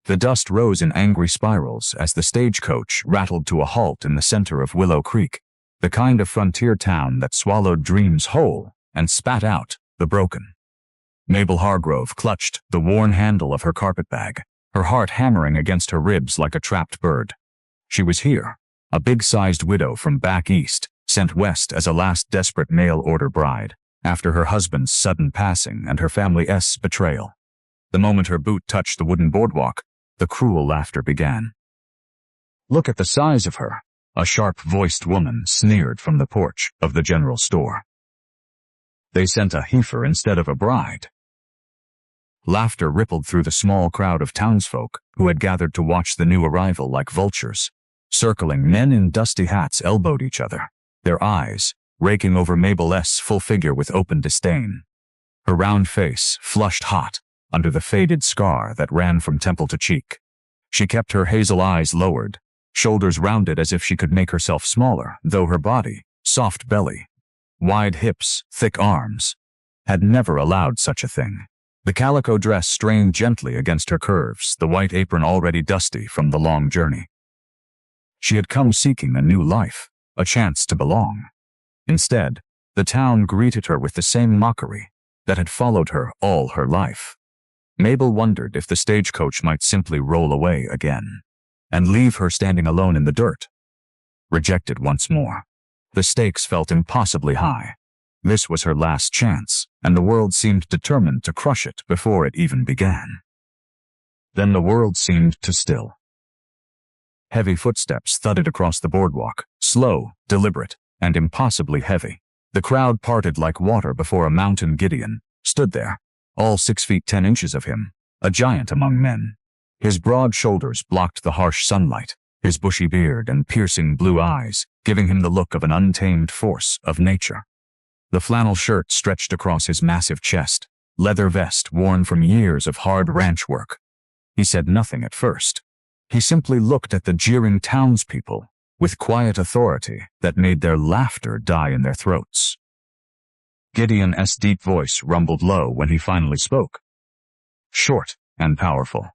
The dust rose in angry spirals as the stagecoach rattled to a halt in the center of Willow Creek, the kind of frontier town that swallowed dreams whole and spat out the broken. Mabel Hargrove clutched the worn handle of her carpetbag, her heart hammering against her ribs like a trapped bird. She was here, a big-sized widow from back east, sent west as a last desperate mail-order bride, after her husband's sudden passing and her family's betrayal. The moment her boot touched the wooden boardwalk, the cruel laughter began. "Look at the size of her," a sharp-voiced woman sneered from the porch of the general store. "They sent a heifer instead of a bride." Laughter rippled through the small crowd of townsfolk who had gathered to watch the new arrival like vultures. Circling men in dusty hats elbowed each other, their eyes raking over Mabel's full figure with open disdain. Her round face flushed hot under the faded scar that ran from temple to cheek. She kept her hazel eyes lowered, shoulders rounded as if she could make herself smaller, though her body, soft belly, wide hips, thick arms, had never allowed such a thing. The calico dress strained gently against her curves, the white apron already dusty from the long journey. She had come seeking a new life, a chance to belong. Instead, the town greeted her with the same mockery that had followed her all her life. Mabel wondered if the stagecoach might simply roll away again, and leave her standing alone in the dirt. Rejected once more. The stakes felt impossibly high. This was her last chance, and the world seemed determined to crush it before it even began. Then the world seemed to still. Heavy footsteps thudded across the boardwalk, slow, deliberate, and impossibly heavy. The crowd parted like water before a mountain Gideon stood there, all 6 feet 10 inches of him, a giant among men. His broad shoulders blocked the harsh sunlight, his bushy beard and piercing blue eyes giving him the look of an untamed force of nature. The flannel shirt stretched across his massive chest, leather vest worn from years of hard ranch work. He said nothing at first. He simply looked at the jeering townspeople with quiet authority that made their laughter die in their throats. Gideon's deep voice rumbled low when he finally spoke. Short and powerful.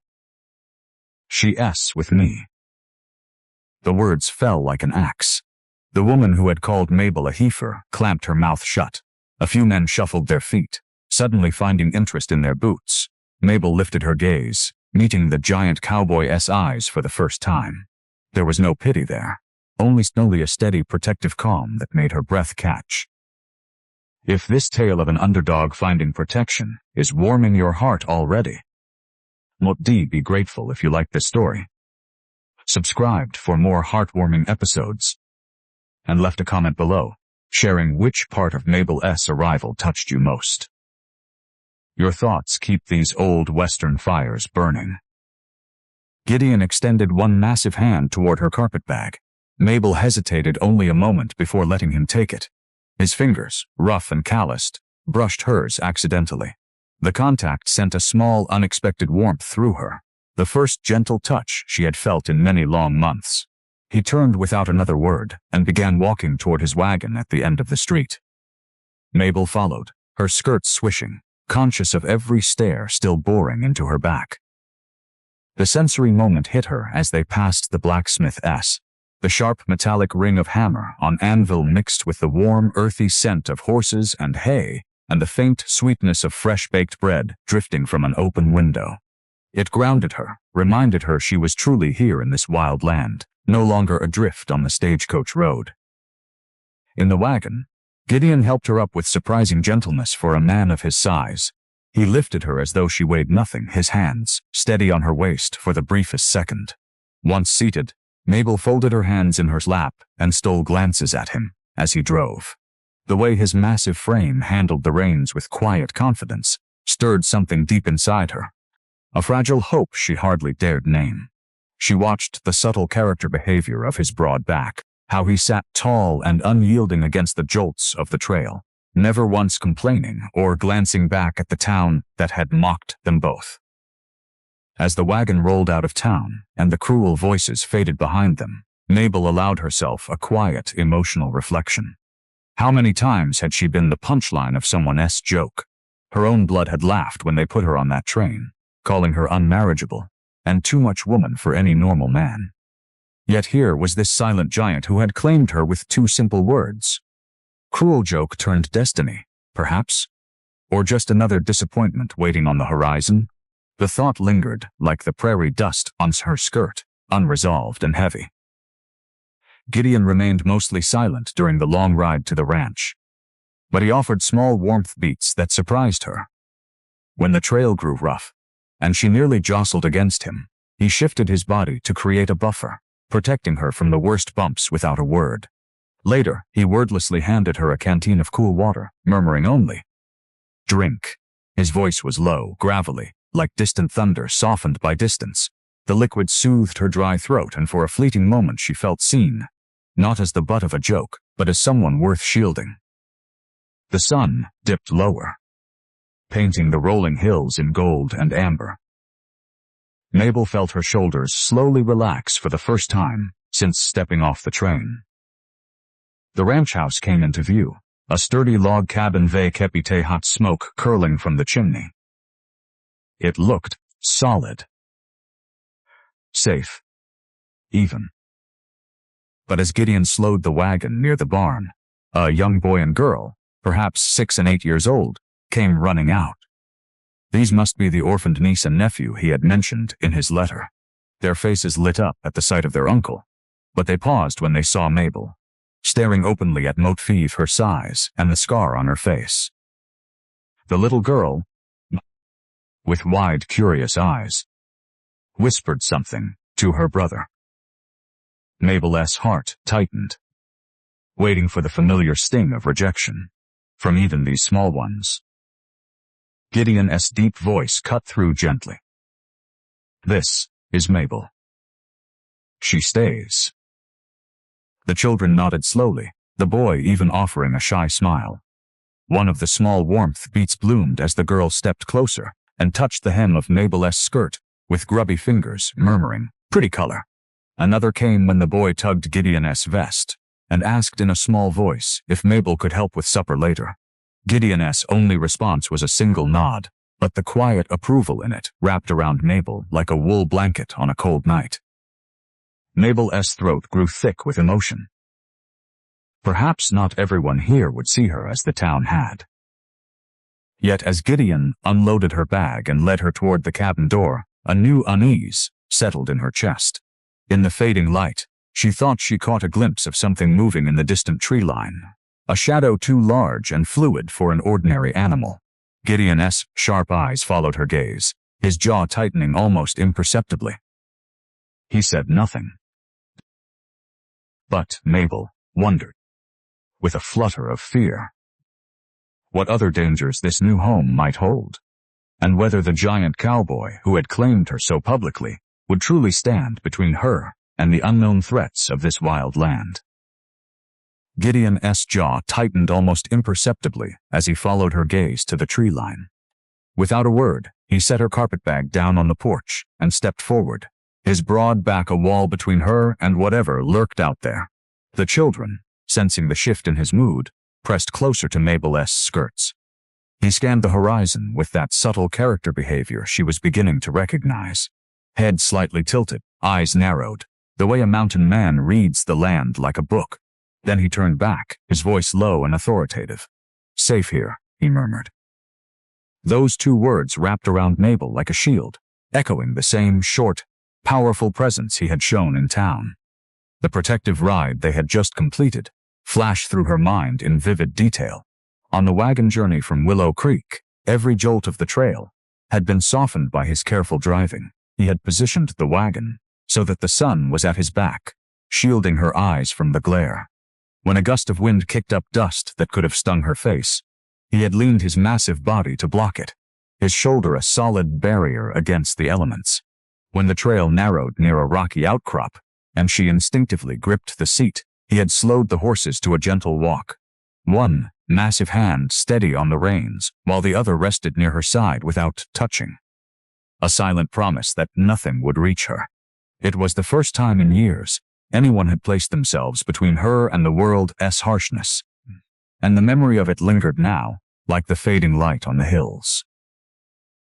"She's with me." The words fell like an axe. The woman who had called Mabel a heifer clamped her mouth shut. A few men shuffled their feet, suddenly finding interest in their boots. Mabel lifted her gaze, meeting the giant cowboy's eyes for the first time. There was no pity there, only a steady protective calm that made her breath catch. If this tale of an underdog finding protection is warming your heart already, would be grateful if you like this story. Subscribed for more heartwarming episodes, and left a comment below, sharing which part of Mabel's arrival touched you most. Your thoughts keep these old Western fires burning. Gideon extended one massive hand toward her carpetbag. Mabel hesitated only a moment before letting him take it. His fingers, rough and calloused, brushed hers accidentally. The contact sent a small, unexpected warmth through her, the first gentle touch she had felt in many long months. He turned without another word and began walking toward his wagon at the end of the street. Mabel followed, her skirts swishing, conscious of every stare still boring into her back. The sensory moment hit her as they passed the blacksmith's. The sharp metallic ring of hammer on anvil mixed with the warm, earthy scent of horses and hay, and the faint sweetness of fresh-baked bread drifting from an open window. It grounded her, reminded her she was truly here in this wild land, no longer adrift on the stagecoach road. In the wagon, Gideon helped her up with surprising gentleness for a man of his size. He lifted her as though she weighed nothing, his hands steady on her waist for the briefest second. Once seated, Mabel folded her hands in her lap and stole glances at him as he drove. The way his massive frame handled the reins with quiet confidence stirred something deep inside her, a fragile hope she hardly dared name. She watched the subtle character behavior of his broad back, how he sat tall and unyielding against the jolts of the trail, never once complaining or glancing back at the town that had mocked them both. As the wagon rolled out of town and the cruel voices faded behind them, Mabel allowed herself a quiet, emotional reflection. How many times had she been the punchline of someone's joke? Her own blood had laughed when they put her on that train, calling her unmarriageable, and too much woman for any normal man. Yet here was this silent giant who had claimed her with two simple words. Cruel joke turned destiny, perhaps? Or just another disappointment waiting on the horizon? The thought lingered like the prairie dust on her skirt, unresolved and heavy. Gideon remained mostly silent during the long ride to the ranch, but he offered small warmth beats that surprised her. When the trail grew rough, and she nearly jostled against him, he shifted his body to create a buffer, protecting her from the worst bumps without a word. Later, he wordlessly handed her a canteen of cool water, murmuring only, "Drink." His voice was low, gravelly, like distant thunder softened by distance. The liquid soothed her dry throat, and for a fleeting moment she felt seen, not as the butt of a joke, but as someone worth shielding. The sun dipped lower, painting the rolling hills in gold and amber. Mabel felt her shoulders slowly relax for the first time since stepping off the train. The ranch house came into view, a sturdy log cabin avec hot smoke curling from the chimney. It looked solid, safe, even. But as Gideon slowed the wagon near the barn, a young boy and girl, perhaps 6 and 8 years old, came running out. These must be the orphaned niece and nephew he had mentioned in his letter. Their faces lit up at the sight of their uncle, but they paused when they saw Mabel, staring openly at Motive, her size, and the scar on her face. The little girl, with wide, curious eyes, whispered something to her brother. Mabel's heart tightened, waiting for the familiar sting of rejection from even these small ones. Gideon's deep voice cut through gently. "This is Mabel. She stays." The children nodded slowly, the boy even offering a shy smile. One of the small warmth beats bloomed as the girl stepped closer and touched the hem of Mabel's skirt with grubby fingers, murmuring, "Pretty color." Another came when the boy tugged Gideon's vest and asked in a small voice if Mabel could help with supper later. Gideon's only response was a single nod, but the quiet approval in it wrapped around Mabel like a wool blanket on a cold night. Mabel's throat grew thick with emotion. Perhaps not everyone here would see her as the town had. Yet as Gideon unloaded her bag and led her toward the cabin door, a new unease settled in her chest. In the fading light, she thought she caught a glimpse of something moving in the distant tree line, a shadow too large and fluid for an ordinary animal. Gideon's sharp eyes followed her gaze, his jaw tightening almost imperceptibly. He said nothing. But Mabel wondered, with a flutter of fear, what other dangers this new home might hold, and whether the giant cowboy who had claimed her so publicly would truly stand between her and the unknown threats of this wild land. Gideon's jaw tightened almost imperceptibly as he followed her gaze to the tree line. Without a word, he set her carpetbag down on the porch and stepped forward, his broad back a wall between her and whatever lurked out there. The children, sensing the shift in his mood, pressed closer to Mabel's skirts. He scanned the horizon with that subtle character behavior she was beginning to recognize. Head slightly tilted, eyes narrowed, the way a mountain man reads the land like a book. Then he turned back, his voice low and authoritative. "Safe here," he murmured. Those two words wrapped around Mabel like a shield, echoing the same short, powerful presence he had shown in town. The protective ride they had just completed flashed through her mind in vivid detail. On the wagon journey from Willow Creek, every jolt of the trail had been softened by his careful driving. He had positioned the wagon so that the sun was at his back, shielding her eyes from the glare. When a gust of wind kicked up dust that could have stung her face, he had leaned his massive body to block it, his shoulder a solid barrier against the elements. When the trail narrowed near a rocky outcrop, and she instinctively gripped the seat, he had slowed the horses to a gentle walk, one massive hand steady on the reins, while the other rested near her side without touching. A silent promise that nothing would reach her. It was the first time in years anyone had placed themselves between her and the world's harshness, and the memory of it lingered now, like the fading light on the hills.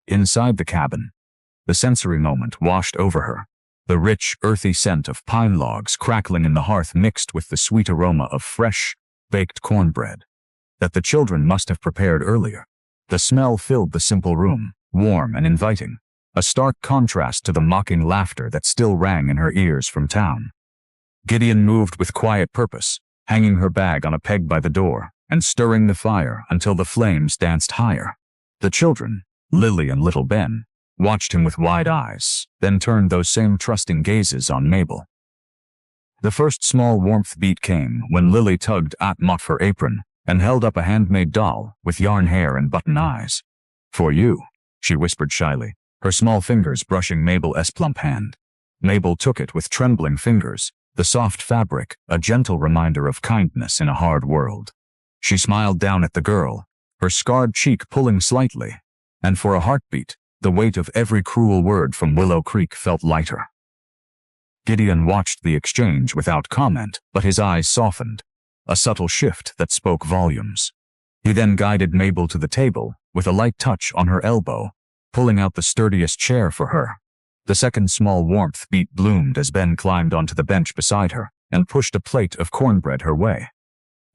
Inside the cabin, The sensory moment washed over her. The rich, earthy scent of pine logs crackling in the hearth mixed with the sweet aroma of fresh, baked cornbread that the children must have prepared earlier. The smell filled the simple room, warm and inviting, a stark contrast to the mocking laughter that still rang in her ears from town. Gideon moved with quiet purpose, hanging her bag on a peg by the door and stirring the fire until the flames danced higher. The children, Lily and little Ben, watched him with wide eyes, then turned those same trusting gazes on Mabel. The first small warmth beat came when Lily tugged at her apron and held up a handmade doll with yarn hair and button eyes. "For you," she whispered shyly, her small fingers brushing Mabel's plump hand. Mabel took it with trembling fingers, the soft fabric a gentle reminder of kindness in a hard world. She smiled down at the girl, her scarred cheek pulling slightly, and for a heartbeat, the weight of every cruel word from Willow Creek felt lighter. Gideon watched the exchange without comment, but his eyes softened, a subtle shift that spoke volumes. He then guided Mabel to the table, with a light touch on her elbow, pulling out the sturdiest chair for her. The second small warmth beat bloomed as Ben climbed onto the bench beside her and pushed a plate of cornbread her way.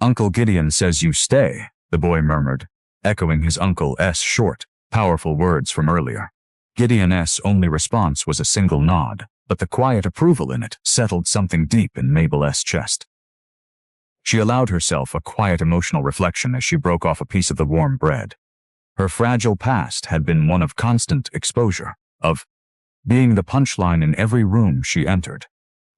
"Uncle Gideon says you stay," the boy murmured, echoing his uncle's short, powerful words from earlier. Gideon's only response was a single nod, but the quiet approval in it settled something deep in Mabel's chest. She allowed herself a quiet emotional reflection as she broke off a piece of the warm bread. Her fragile past had been one of constant exposure, of being the punchline in every room she entered.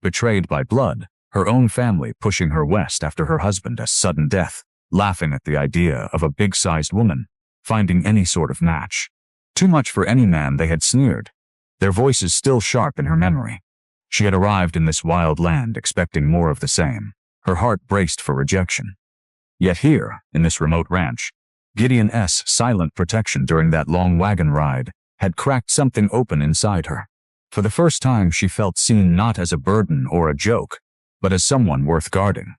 Betrayed by blood, her own family pushing her west after her husband's sudden death, laughing at the idea of a big-sized woman finding any sort of match. Too much for any man, they had sneered, their voices still sharp in her memory. She had arrived in this wild land expecting more of the same. Her heart braced for rejection. Yet here, in this remote ranch, Gideon's silent protection during that long wagon ride had cracked something open inside her. For the first time, she felt seen not as a burden or a joke, but as someone worth guarding.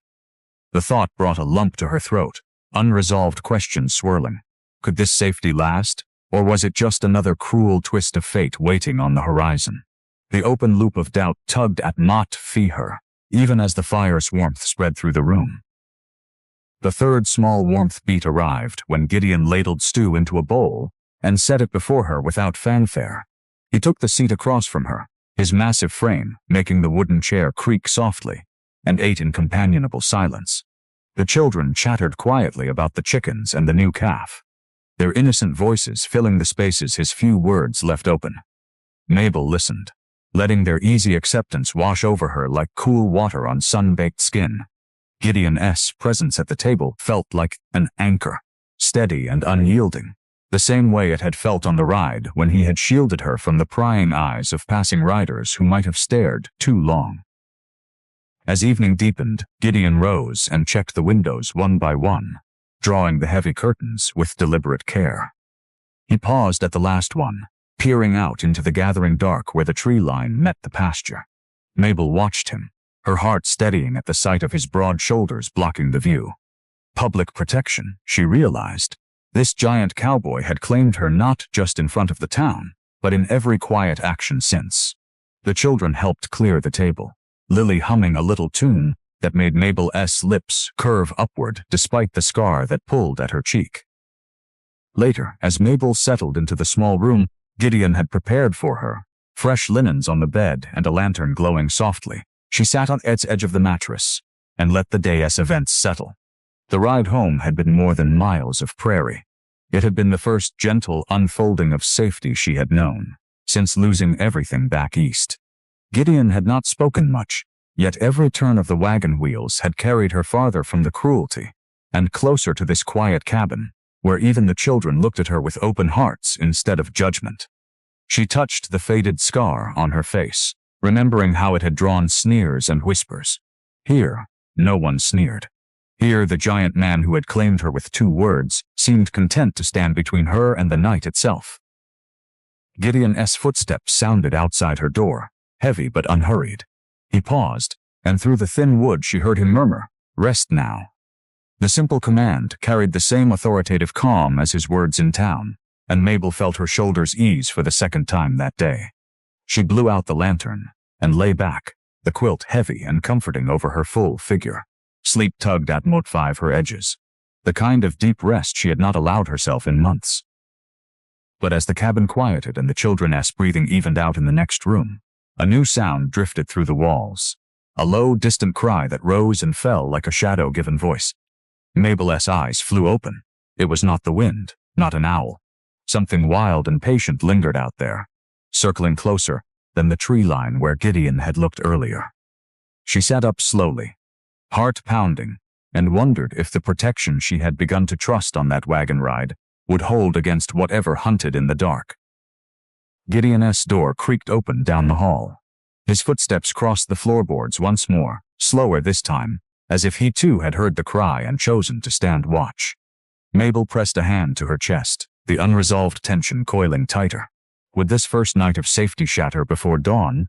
The thought brought a lump to her throat, unresolved questions swirling. Could this safety last, or was it just another cruel twist of fate waiting on the horizon? The open loop of doubt tugged at her, even as the fire's warmth spread through the room. The third small warmth beat arrived when Gideon ladled stew into a bowl and set it before her without fanfare. He took the seat across from her, his massive frame making the wooden chair creak softly, and ate in companionable silence. The children chattered quietly about the chickens and the new calf, their innocent voices filling the spaces his few words left open. Mabel listened, letting their easy acceptance wash over her like cool water on sun-baked skin. Gideon's presence at the table felt like an anchor, steady and unyielding, the same way it had felt on the ride when he had shielded her from the prying eyes of passing riders who might have stared too long. As evening deepened, Gideon rose and checked the windows one by one, drawing the heavy curtains with deliberate care. He paused at the last one, peering out into the gathering dark where the tree line met the pasture. Mabel watched him, her heart steadying at the sight of his broad shoulders blocking the view. Public protection, she realized. This giant cowboy had claimed her not just in front of the town, but in every quiet action since. The children helped clear the table, Lily humming a little tune that made Mabel's lips curve upward despite the scar that pulled at her cheek. Later, as Mabel settled into the small room Gideon had prepared for her, fresh linens on the bed and a lantern glowing softly, she sat on its edge of the mattress and let the day's events settle. The ride home had been more than miles of prairie. It had been the first gentle unfolding of safety she had known since losing everything back east. Gideon had not spoken much, yet every turn of the wagon wheels had carried her farther from the cruelty and closer to this quiet cabin, where even the children looked at her with open hearts instead of judgment. She touched the faded scar on her face, remembering how it had drawn sneers and whispers. Here, no one sneered. Here, the giant man who had claimed her with 2 words seemed content to stand between her and the night itself. Gideon's footsteps sounded outside her door, heavy but unhurried. He paused, and through the thin wood she heard him murmur, "Rest now." The simple command carried the same authoritative calm as his words in town, and Mabel felt her shoulders ease for the second time that day. She blew out the lantern and lay back, the quilt heavy and comforting over her full figure. Sleep tugged at her edges, the kind of deep rest she had not allowed herself in months. But as the cabin quieted and the children's breathing evened out in the next room, a new sound drifted through the walls, a low, distant cry that rose and fell like a shadow-given voice. Mabel's eyes flew open. It was not the wind, not an owl. Something wild and patient lingered out there, circling closer than the tree line where Gideon had looked earlier. She sat up slowly, heart pounding, and wondered if the protection she had begun to trust on that wagon ride would hold against whatever hunted in the dark. Gideon's door creaked open down the hall. His footsteps crossed the floorboards once more, slower this time, as if he too had heard the cry and chosen to stand watch. Mabel pressed a hand to her chest, the unresolved tension coiling tighter. Would this first night of safety shatter before dawn?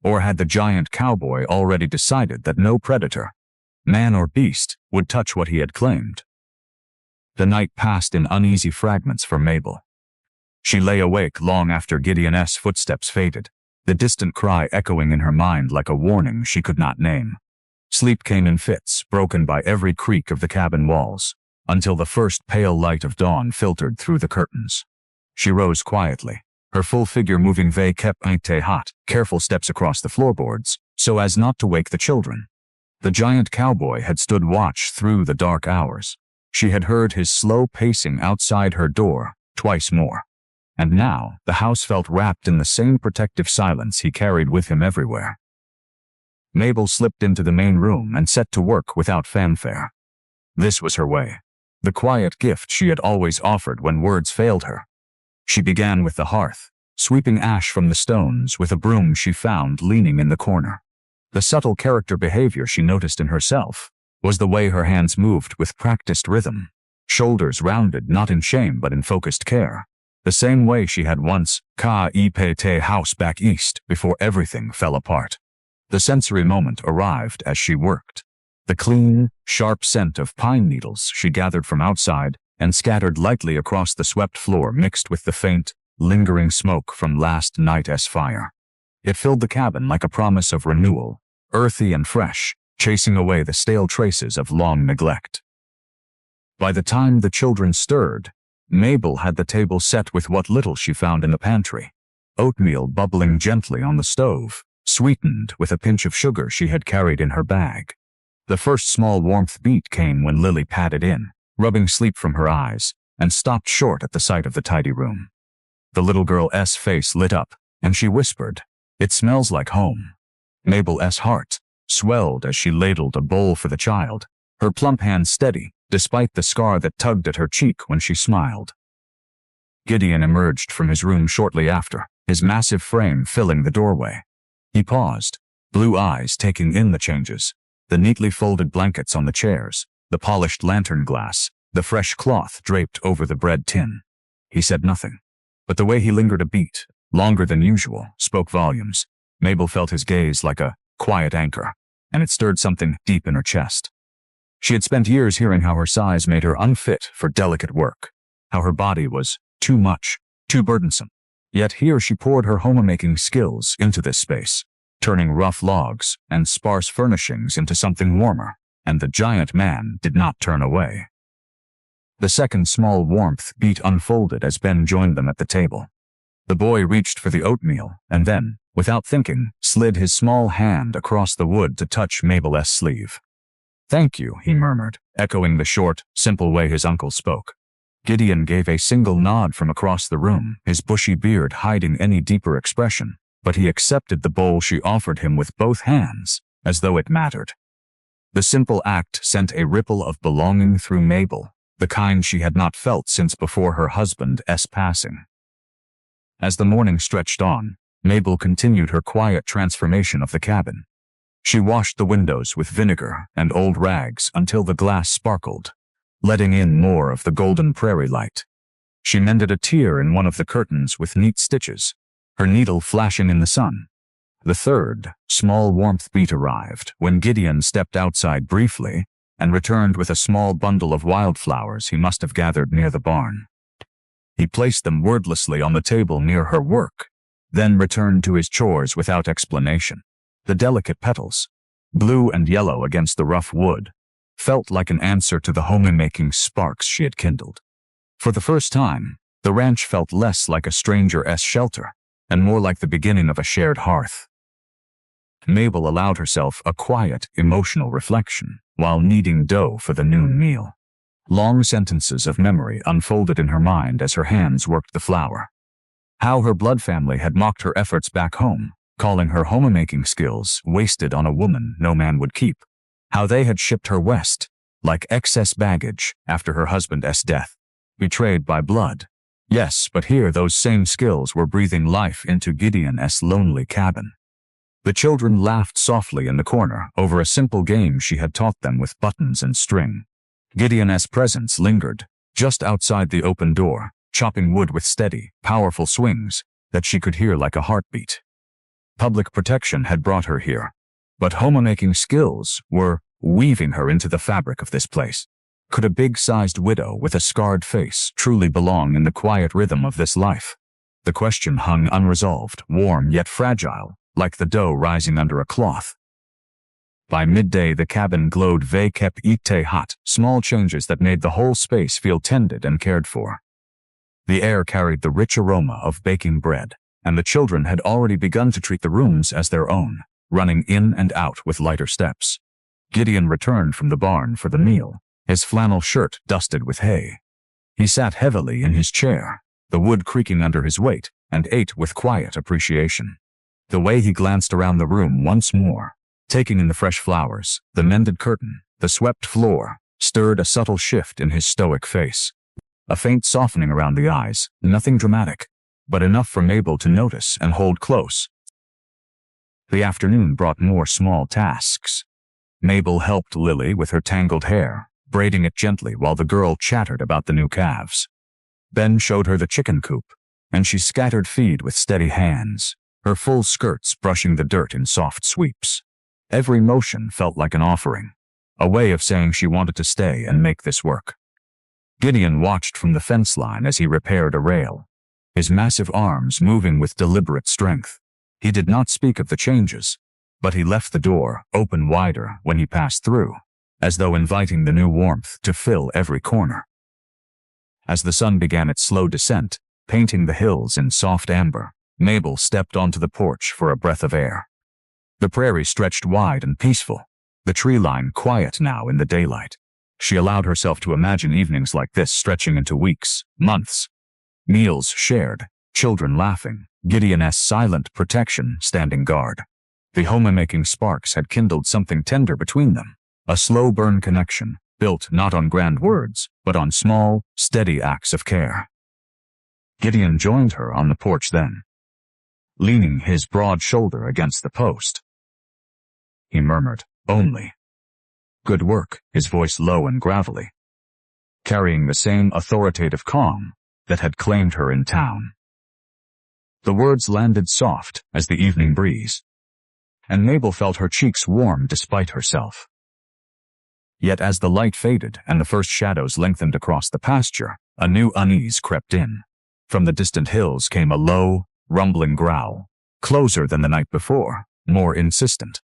Or had the giant cowboy already decided that no predator, man or beast, would touch what he had claimed? The night passed in uneasy fragments for Mabel. She lay awake long after Gideon's footsteps faded, the distant cry echoing in her mind like a warning she could not name. Sleep came in fits, broken by every creak of the cabin walls, until the first pale light of dawn filtered through the curtains. She rose quietly, her full figure moving hot, careful steps across the floorboards, so as not to wake the children. The giant cowboy had stood watch through the dark hours. She had heard his slow pacing outside her door twice more. And now the house felt wrapped in the same protective silence he carried with him everywhere. Mabel slipped into the main room and set to work without fanfare. This was her way, the quiet gift she had always offered when words failed her. She began with the hearth, sweeping ash from the stones with a broom she found leaning in the corner. The subtle character behavior she noticed in herself was the way her hands moved with practiced rhythm, shoulders rounded not in shame but in focused care, the same way she had once kept house back east before everything fell apart. The sensory moment arrived as she worked. The clean, sharp scent of pine needles she gathered from outside and scattered lightly across the swept floor mixed with the faint, lingering smoke from last night's fire. It filled the cabin like a promise of renewal, earthy and fresh, chasing away the stale traces of long neglect. By the time the children stirred, Mabel had the table set with what little she found in the pantry. Oatmeal bubbling gently on the stove, sweetened with a pinch of sugar she had carried in her bag. The first small warmth beat came when Lily padded in, rubbing sleep from her eyes, and stopped short at the sight of the tidy room. The little girl's face lit up, and she whispered, "It smells like home." Mabel's heart swelled as she ladled a bowl for the child, her plump hand steady, despite the scar that tugged at her cheek when she smiled. Gideon emerged from his room shortly after, his massive frame filling the doorway. He paused, blue eyes taking in the changes, the neatly folded blankets on the chairs, the polished lantern glass, the fresh cloth draped over the bread tin. He said nothing, but the way he lingered a beat, longer than usual, spoke volumes. Mabel felt his gaze like a quiet anchor, and it stirred something deep in her chest. She had spent years hearing how her size made her unfit for delicate work, how her body was too much, too burdensome. Yet here she poured her homemaking skills into this space, turning rough logs and sparse furnishings into something warmer, and the giant man did not turn away. The second small warmth beat unfolded as Ben joined them at the table. The boy reached for the oatmeal and then, without thinking, slid his small hand across the wood to touch Mabel's sleeve. "Thank you," he murmured, echoing the short, simple way his uncle spoke. Gideon gave a single nod from across the room, his bushy beard hiding any deeper expression, but he accepted the bowl she offered him with both hands, as though it mattered. The simple act sent a ripple of belonging through Mabel, the kind she had not felt since before her husband's passing. As the morning stretched on, Mabel continued her quiet transformation of the cabin. She washed the windows with vinegar and old rags until the glass sparkled, letting in more of the golden prairie light. She mended a tear in one of the curtains with neat stitches, her needle flashing in the sun. The third, small warmth beat arrived when Gideon stepped outside briefly and returned with a small bundle of wildflowers he must have gathered near the barn. He placed them wordlessly on the table near her work, then returned to his chores without explanation. The delicate petals, blue and yellow against the rough wood, felt like an answer to the homemaking sparks she had kindled. For the first time, the ranch felt less like a stranger's shelter and more like the beginning of a shared hearth. Mabel allowed herself a quiet, emotional reflection while kneading dough for the noon meal. Long sentences of memory unfolded in her mind as her hands worked the flour. How her blood family had mocked her efforts back home, calling her homemaking skills wasted on a woman no man would keep. How they had shipped her west, like excess baggage, after her husband's death. Betrayed by blood. Yes, but here those same skills were breathing life into Gideon's lonely cabin. The children laughed softly in the corner over a simple game she had taught them with buttons and string. Gideon's presence lingered, just outside the open door, chopping wood with steady, powerful swings that she could hear like a heartbeat. Public protection had brought her here, but homemaking skills were weaving her into the fabric of this place. Could a big-sized widow with a scarred face truly belong in the quiet rhythm of this life? The question hung unresolved, warm yet fragile, like the dough rising under a cloth. By midday, the cabin glowed kept hot, small changes that made the whole space feel tended and cared for. The air carried the rich aroma of baking bread, and the children had already begun to treat the rooms as their own, running in and out with lighter steps. Gideon returned from the barn for the meal, his flannel shirt dusted with hay. He sat heavily in his chair, the wood creaking under his weight, and ate with quiet appreciation. The way he glanced around the room once more, taking in the fresh flowers, the mended curtain, the swept floor, stirred a subtle shift in his stoic face. A faint softening around the eyes, nothing dramatic, but enough for Mabel to notice and hold close. The afternoon brought more small tasks. Mabel helped Lily with her tangled hair, braiding it gently while the girl chattered about the new calves. Ben showed her the chicken coop, and she scattered feed with steady hands, her full skirts brushing the dirt in soft sweeps. Every motion felt like an offering, a way of saying she wanted to stay and make this work. Gideon watched from the fence line as he repaired a rail, his massive arms moving with deliberate strength. He did not speak of the changes, but he left the door open wider when he passed through, as though inviting the new warmth to fill every corner. As the sun began its slow descent, painting the hills in soft amber, Mabel stepped onto the porch for a breath of air. The prairie stretched wide and peaceful, the tree line quiet now in the daylight. She allowed herself to imagine evenings like this stretching into weeks, months. Meals shared, children laughing, Gideon's silent protection standing guard. The homemaking sparks had kindled something tender between them, a slow burn connection, built not on grand words, but on small, steady acts of care. Gideon joined her on the porch then, leaning his broad shoulder against the post. He murmured, "Only." "Good work," his voice low and gravelly, carrying the same authoritative calm that had claimed her in town. The words landed soft as the evening breeze, and Mabel felt her cheeks warm despite herself. Yet as the light faded and the first shadows lengthened across the pasture, a new unease crept in. From the distant hills came a low, rumbling growl, closer than the night before, more insistent.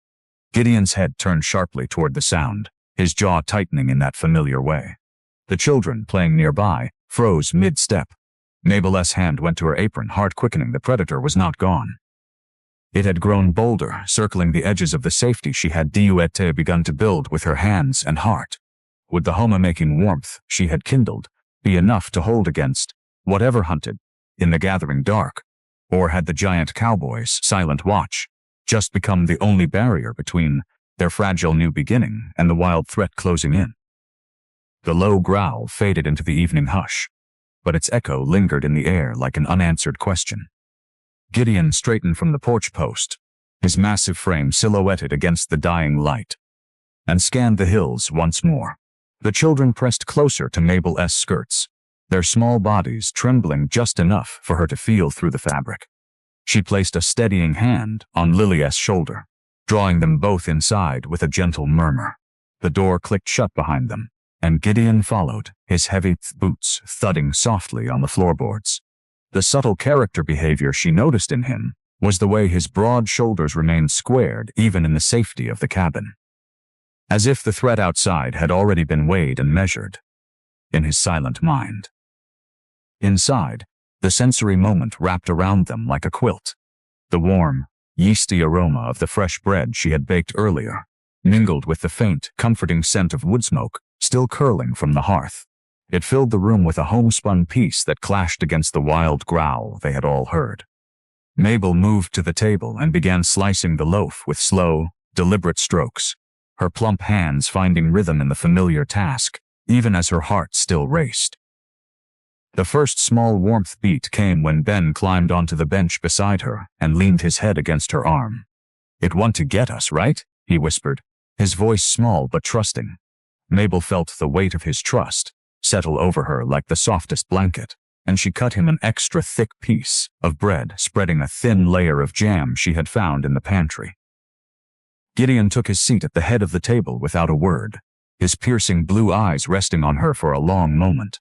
Gideon's head turned sharply toward the sound, his jaw tightening in that familiar way. The children, playing nearby, froze mid-step. Mabel's hand went to her apron, heart quickening. The predator was not gone. It had grown bolder, circling the edges of the safety she had begun to build with her hands and heart. Would the homemaking warmth she had kindled be enough to hold against whatever hunted in the gathering dark? Or had the giant cowboy's silent watch just become the only barrier between their fragile new beginning and the wild threat closing in? The low growl faded into the evening hush, but its echo lingered in the air like an unanswered question. Gideon straightened from the porch post, his massive frame silhouetted against the dying light, and scanned the hills once more. The children pressed closer to Mabel's skirts, their small bodies trembling just enough for her to feel through the fabric. She placed a steadying hand on Lily's shoulder, drawing them both inside with a gentle murmur. The door clicked shut behind them, and Gideon followed, his heavy boots thudding softly on the floorboards. The subtle character behavior she noticed in him was the way his broad shoulders remained squared even in the safety of the cabin. As if the threat outside had already been weighed and measured in his silent mind. Inside, the sensory moment wrapped around them like a quilt. The warm, yeasty aroma of the fresh bread she had baked earlier, mingled with the faint, comforting scent of wood smoke still curling from the hearth. It filled the room with a homespun peace that clashed against the wild growl they had all heard. Mabel moved to the table and began slicing the loaf with slow, deliberate strokes, her plump hands finding rhythm in the familiar task, even as her heart still raced. The first small warmth beat came when Ben climbed onto the bench beside her and leaned his head against her arm. "It want to get us, right?" he whispered, his voice small but trusting. Mabel felt the weight of his trust settle over her like the softest blanket, and she cut him an extra thick piece of bread, spreading a thin layer of jam she had found in the pantry. Gideon took his seat at the head of the table without a word, his piercing blue eyes resting on her for a long moment.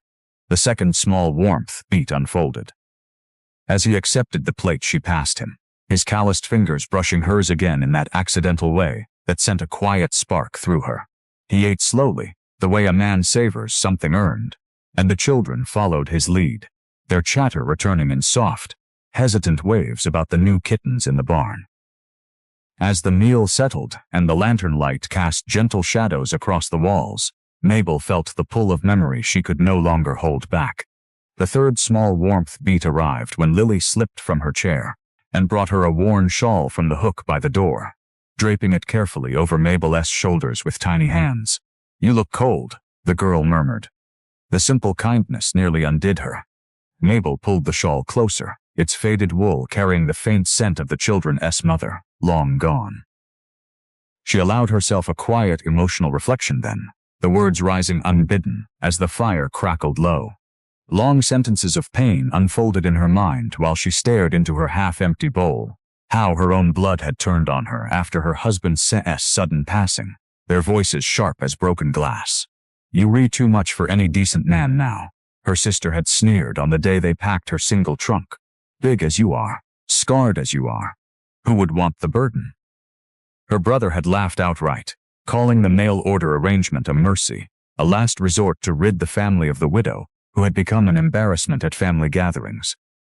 The second small warmth beat unfolded. As he accepted the plate she passed him, his calloused fingers brushing hers again in that accidental way that sent a quiet spark through her. He ate slowly, the way a man savors something earned, and the children followed his lead, their chatter returning in soft, hesitant waves about the new kittens in the barn. As the meal settled and the lantern light cast gentle shadows across the walls, Mabel felt the pull of memory she could no longer hold back. The third small warmth beat arrived when Lily slipped from her chair and brought her a worn shawl from the hook by the door, draping it carefully over Mabel's shoulders with tiny hands. "You look cold," the girl murmured. The simple kindness nearly undid her. Mabel pulled the shawl closer, its faded wool carrying the faint scent of the children's mother, long gone. She allowed herself a quiet emotional reflection then, the words rising unbidden as the fire crackled low. Long sentences of pain unfolded in her mind while she stared into her half-empty bowl. How her own blood had turned on her after her husband's sudden passing, their voices sharp as broken glass. "You read too much for any decent man now," her sister had sneered on the day they packed her single trunk. "Big as you are, scarred as you are, who would want the burden?" Her brother had laughed outright, calling the mail order arrangement a mercy, a last resort to rid the family of the widow who had become an embarrassment at family gatherings.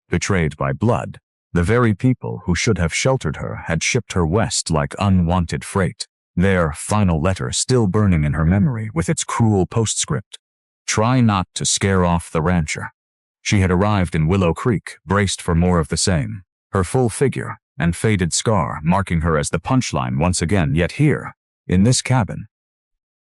Betrayed by blood, the very people who should have sheltered her had shipped her west like unwanted freight, their final letter still burning in her memory with its cruel postscript. "Try not to scare off the rancher." She had arrived in Willow Creek, braced for more of the same, her full figure and faded scar marking her as the punchline once again, yet here, in this cabin.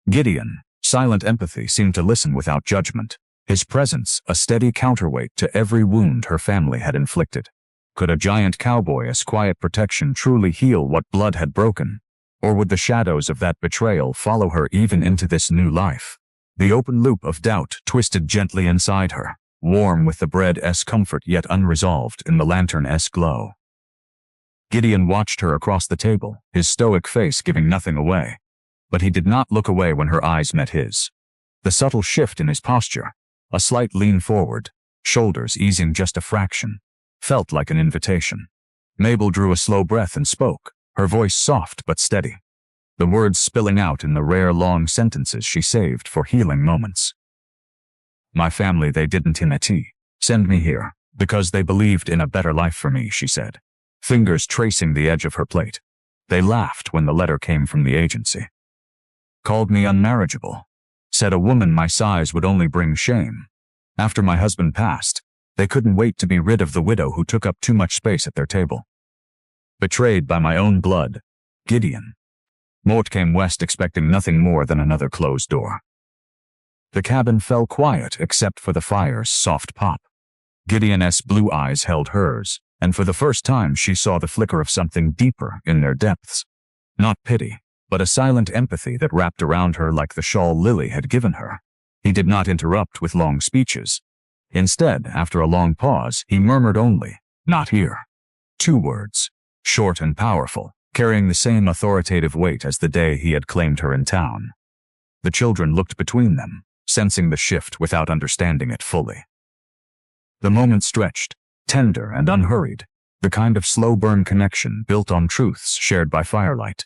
Gideon, silent empathy, seemed to listen without judgment, his presence a steady counterweight to every wound her family had inflicted. Could a giant cowboy's quiet protection truly heal what blood had broken? Or would the shadows of that betrayal follow her even into this new life? The open loop of doubt twisted gently inside her, warm with the bread's comfort yet unresolved in the lantern's glow. Gideon watched her across the table, his stoic face giving nothing away. But he did not look away when her eyes met his. The subtle shift in his posture, a slight lean forward, shoulders easing just a fraction, felt like an invitation. Mabel drew a slow breath and spoke, her voice soft but steady, the words spilling out in the rare long sentences she saved for healing moments. "My family, they didn't send me here because they believed in a better life for me," she said, fingers tracing the edge of her plate. "They laughed when the letter came from the agency. Called me unmarriageable. Said a woman my size would only bring shame. After my husband passed, they couldn't wait to be rid of the widow who took up too much space at their table. Betrayed by my own blood, Gideon." Mort came west expecting nothing more than another closed door. The cabin fell quiet except for the fire's soft pop. Gideon's blue eyes held hers, and for the first time she saw the flicker of something deeper in their depths. Not pity, but a silent empathy that wrapped around her like the shawl Lily had given her. He did not interrupt with long speeches. Instead, after a long pause, he murmured only, "Not here." 2 words, short and powerful, carrying the same authoritative weight as the day he had claimed her in town. The children looked between them, sensing the shift without understanding it fully. The moment stretched, tender and unhurried, the kind of slow-burn connection built on truths shared by firelight.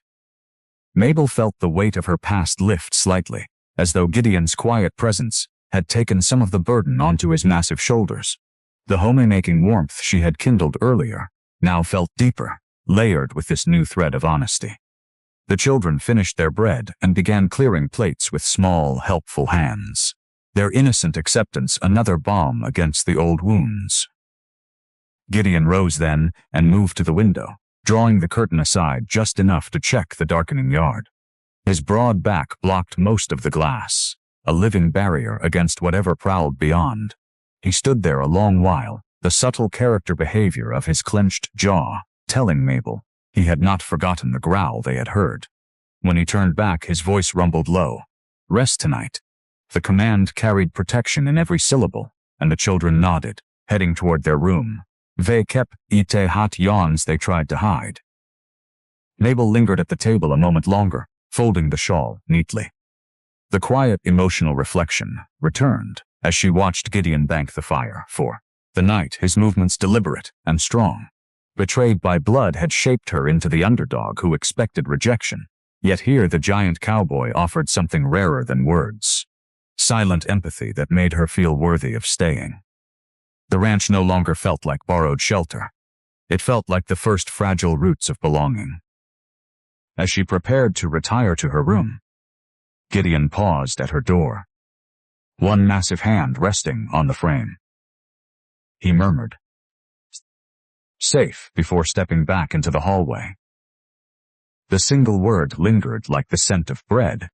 Mabel felt the weight of her past lift slightly, as though Gideon's quiet presence had taken some of the burden onto his massive shoulders. The homemaking warmth she had kindled earlier now felt deeper, layered with this new thread of honesty. The children finished their bread and began clearing plates with small, helpful hands, their innocent acceptance another balm against the old wounds. Gideon rose then and moved to the window, drawing the curtain aside just enough to check the darkening yard. His broad back blocked most of the glass, a living barrier against whatever prowled beyond. He stood there a long while, the subtle character behavior of his clenched jaw telling Mabel he had not forgotten the growl they had heard. When he turned back, his voice rumbled low. "Rest tonight." The command carried protection in every syllable, and the children nodded, heading toward their room. They kept hot yawns they tried to hide. Mabel lingered at the table a moment longer, folding the shawl neatly. The quiet emotional reflection returned as she watched Gideon bank the fire. For the night, his movements deliberate and strong. Betrayed by blood had shaped her into the underdog who expected rejection. Yet here the giant cowboy offered something rarer than words. Silent empathy that made her feel worthy of staying. The ranch no longer felt like borrowed shelter. It felt like the first fragile roots of belonging. As she prepared to retire to her room, Gideon paused at her door, one massive hand resting on the frame. He murmured, "Safe," before stepping back into the hallway. The single word lingered like the scent of bread,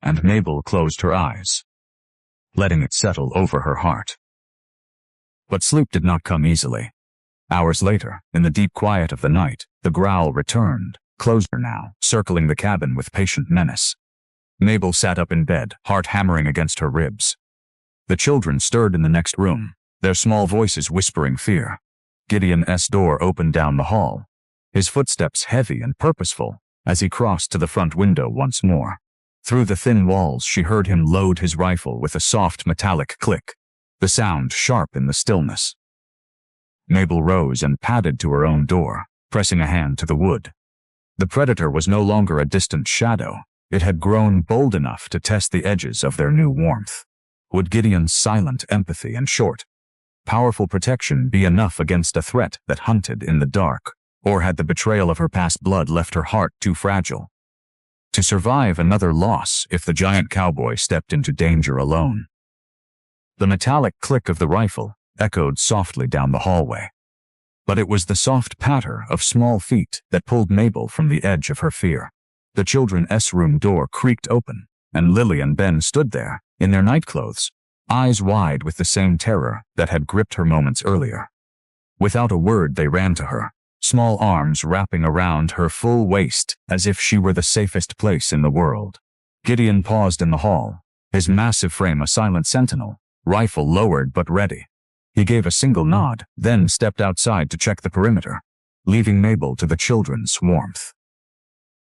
and Mabel closed her eyes, letting it settle over her heart. But sleep did not come easily. Hours later, in the deep quiet of the night, the growl returned, closer now, circling the cabin with patient menace. Mabel sat up in bed, heart hammering against her ribs. The children stirred in the next room, their small voices whispering fear. Gideon's door opened down the hall, his footsteps heavy and purposeful as he crossed to the front window once more. Through the thin walls she heard him load his rifle with a soft metallic click, the sound sharp in the stillness. Mabel rose and padded to her own door, pressing a hand to the wood. The predator was no longer a distant shadow. It had grown bold enough to test the edges of their new warmth. Would Gideon's silent empathy and short, powerful protection be enough against a threat that hunted in the dark? Or had the betrayal of her past blood left her heart too fragile to survive another loss if the giant cowboy stepped into danger alone? The metallic click of the rifle echoed softly down the hallway. But it was the soft patter of small feet that pulled Mabel from the edge of her fear. The children's room door creaked open, and Lily and Ben stood there, in their nightclothes, eyes wide with the same terror that had gripped her moments earlier. Without a word they ran to her, small arms wrapping around her full waist as if she were the safest place in the world. Gideon paused in the hall, his massive frame a silent sentinel, rifle lowered but ready. He gave a single nod, then stepped outside to check the perimeter, leaving Mabel to the children's warmth.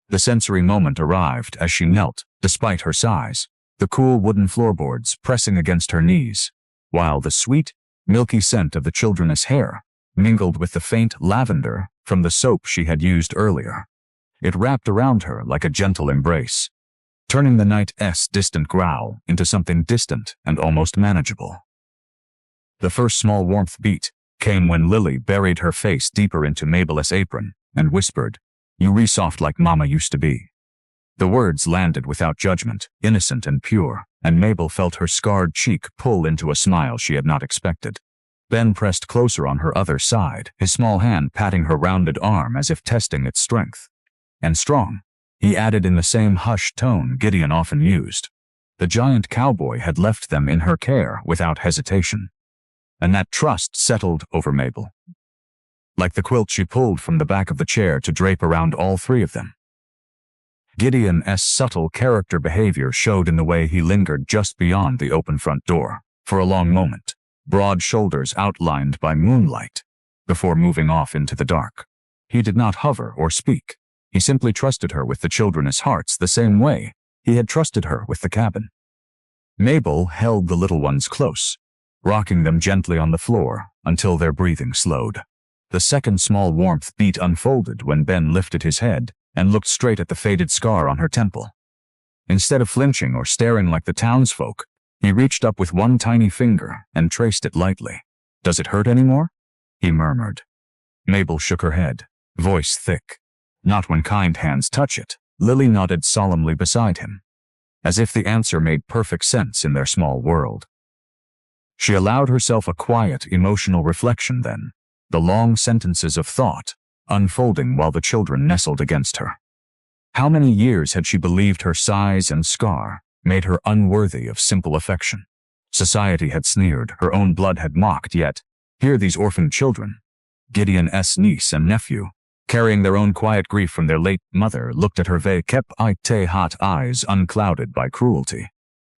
The sensory moment arrived as she knelt, despite her size, the cool wooden floorboards pressing against her knees, while the sweet, milky scent of the children's hair mingled with the faint lavender from the soap she had used earlier. It wrapped around her like a gentle embrace, turning the night's distant growl into something distant and almost manageable. The first small warmth beat came when Lily buried her face deeper into Mabel's apron and whispered, "You re-soft like Mama used to be." The words landed without judgment, innocent and pure, and Mabel felt her scarred cheek pull into a smile she had not expected. Ben pressed closer on her other side, his small hand patting her rounded arm as if testing its strength. "And strong," he added in the same hushed tone Gideon often used. The giant cowboy had left them in her care without hesitation. And that trust settled over Mabel, like the quilt she pulled from the back of the chair to drape around all three of them. Gideon's subtle character behavior showed in the way he lingered just beyond the open front door, for a long moment, broad shoulders outlined by moonlight, before moving off into the dark. He did not hover or speak. He simply trusted her with the children's hearts the same way He had trusted her with the cabin. Mabel held the little ones close, rocking them gently on the floor until their breathing slowed. The second small warmth beat unfolded when Ben lifted his head and looked straight at the faded scar on her temple. Instead of flinching or staring like the townsfolk, he reached up with one tiny finger and traced it lightly. "Does it hurt anymore?" he murmured. Mabel shook her head, voice thick. "Not when kind hands touch it." Lily nodded solemnly beside him, as if the answer made perfect sense in their small world. She allowed herself a quiet, emotional reflection then, the long sentences of thought unfolding while the children nestled against her. How many years had she believed her size and scar made her unworthy of simple affection? Society had sneered, her own blood had mocked, yet here these orphaned children, Gideon's niece and nephew, carrying their own quiet grief from their late mother, looked at her hot eyes unclouded by cruelty.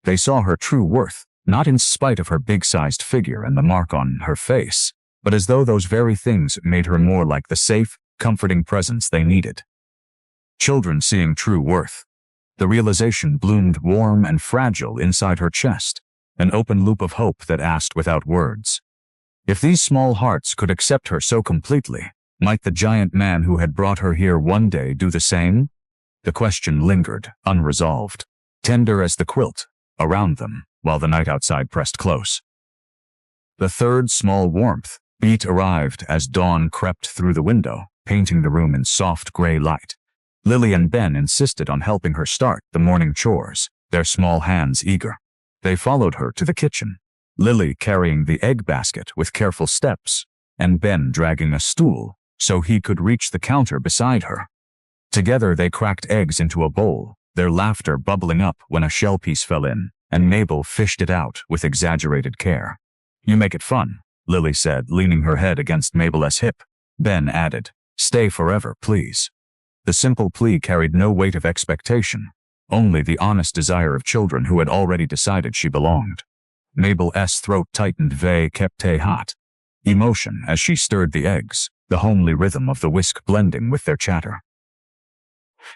They saw her true worth, not in spite of her big-sized figure and the mark on her face, but as though those very things made her more like the safe, comforting presence they needed. Children seeing true worth. The realization bloomed warm and fragile inside her chest, an open loop of hope that asked without words. If these small hearts could accept her so completely, might the giant man who had brought her here one day do the same? The question lingered, unresolved, tender as the quilt around them, while the night outside pressed close. The third small warmth beat arrived as dawn crept through the window, painting the room in soft gray light. Lily and Ben insisted on helping her start the morning chores, their small hands eager. They followed her to the kitchen, Lily carrying the egg basket with careful steps, and Ben dragging a stool so he could reach the counter beside her. Together they cracked eggs into a bowl, their laughter bubbling up when a shell piece fell in, and Mabel fished it out with exaggerated care. "You make it fun," Lily said, leaning her head against Mabel's hip. Ben added, "Stay forever, please." The simple plea carried no weight of expectation, only the honest desire of children who had already decided she belonged. Mabel's throat tightened hot. Emotion as she stirred the eggs, the homely rhythm of the whisk blending with their chatter.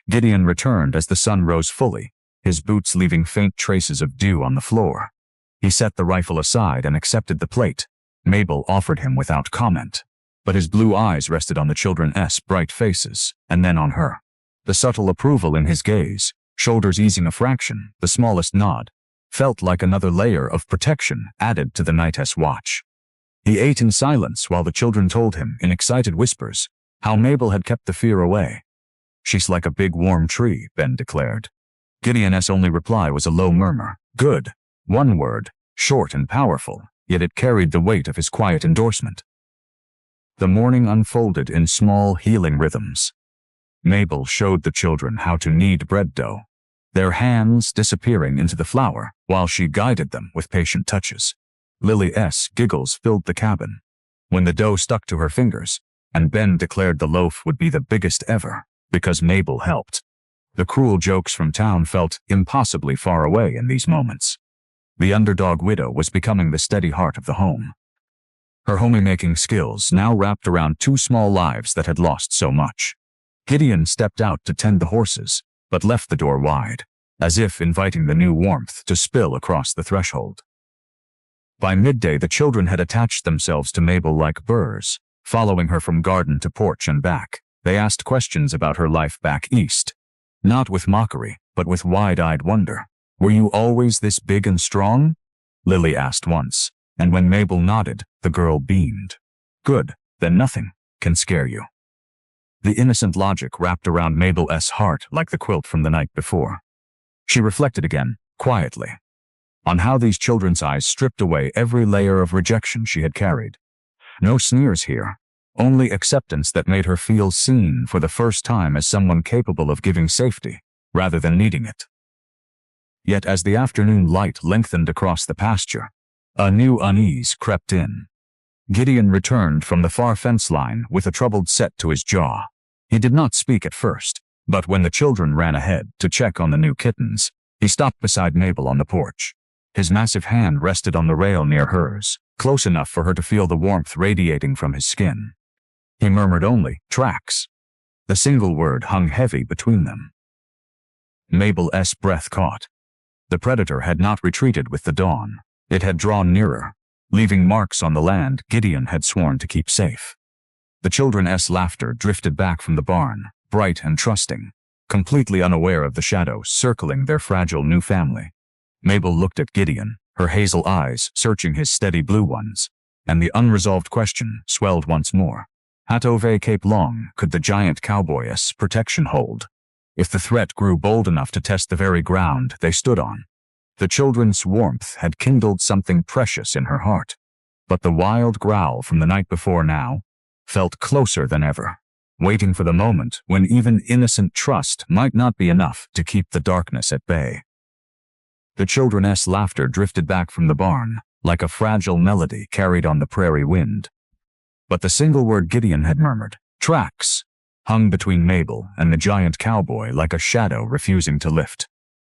Gideon returned as the sun rose fully, his boots leaving faint traces of dew on the floor. He set the rifle aside and accepted the plate Mabel offered him without comment, but his blue eyes rested on the children's bright faces, and then on her. The subtle approval in his gaze, shoulders easing a fraction, the smallest nod, felt like another layer of protection added to the night's watch. He ate in silence while the children told him, in excited whispers, how Mabel had kept the fear away. "She's like a big warm tree," Ben declared. Gideon's only reply was a low murmur. "Good." One word, short and powerful, yet it carried the weight of his quiet endorsement. The morning unfolded in small, healing rhythms. Mabel showed the children how to knead bread dough, their hands disappearing into the flour while she guided them with patient touches. Lily's giggles filled the cabin when the dough stuck to her fingers, and Ben declared the loaf would be the biggest ever because Mabel helped. The cruel jokes from town felt impossibly far away in these moments. The underdog widow was becoming the steady heart of the home. Her homemaking skills now wrapped around two small lives that had lost so much. Gideon stepped out to tend the horses, but left the door wide, as if inviting the new warmth to spill across the threshold. By midday, the children had attached themselves to Mabel like burrs, following her from garden to porch and back. They asked questions about her life back east, not with mockery, but with wide-eyed wonder. "Were you always this big and strong?" Lily asked once, and when Mabel nodded, the girl beamed. "Good, then nothing can scare you." The innocent logic wrapped around Mabel's heart like the quilt from the night before. She reflected again, quietly, on how these children's eyes stripped away every layer of rejection she had carried. No sneers here, only acceptance that made her feel seen for the first time as someone capable of giving safety, rather than needing it. Yet as the afternoon light lengthened across the pasture, a new unease crept in. Gideon returned from the far fence line with a troubled set to his jaw. He did not speak at first, but when the children ran ahead to check on the new kittens, he stopped beside Mabel on the porch. His massive hand rested on the rail near hers, close enough for her to feel the warmth radiating from his skin. He murmured only, "Tracks." The single word hung heavy between them. Mabel's breath caught. The predator had not retreated with the dawn. It had drawn nearer, leaving marks on the land Gideon had sworn to keep safe. The children's laughter drifted back from the barn, bright and trusting, completely unaware of the shadows circling their fragile new family. Mabel looked at Gideon, her hazel eyes searching his steady blue ones, and the unresolved question swelled once more. How long could the giant cowboy's protection hold? If the threat grew bold enough to test the very ground they stood on. The children's warmth had kindled something precious in her heart, but the wild growl from the night before now felt closer than ever, waiting for the moment when even innocent trust might not be enough to keep the darkness at bay. The children's laughter drifted back from the barn, like a fragile melody carried on the prairie wind. But the single word Gideon had murmured, "Tracks," hung between Mabel and the giant cowboy like a shadow refusing to lift.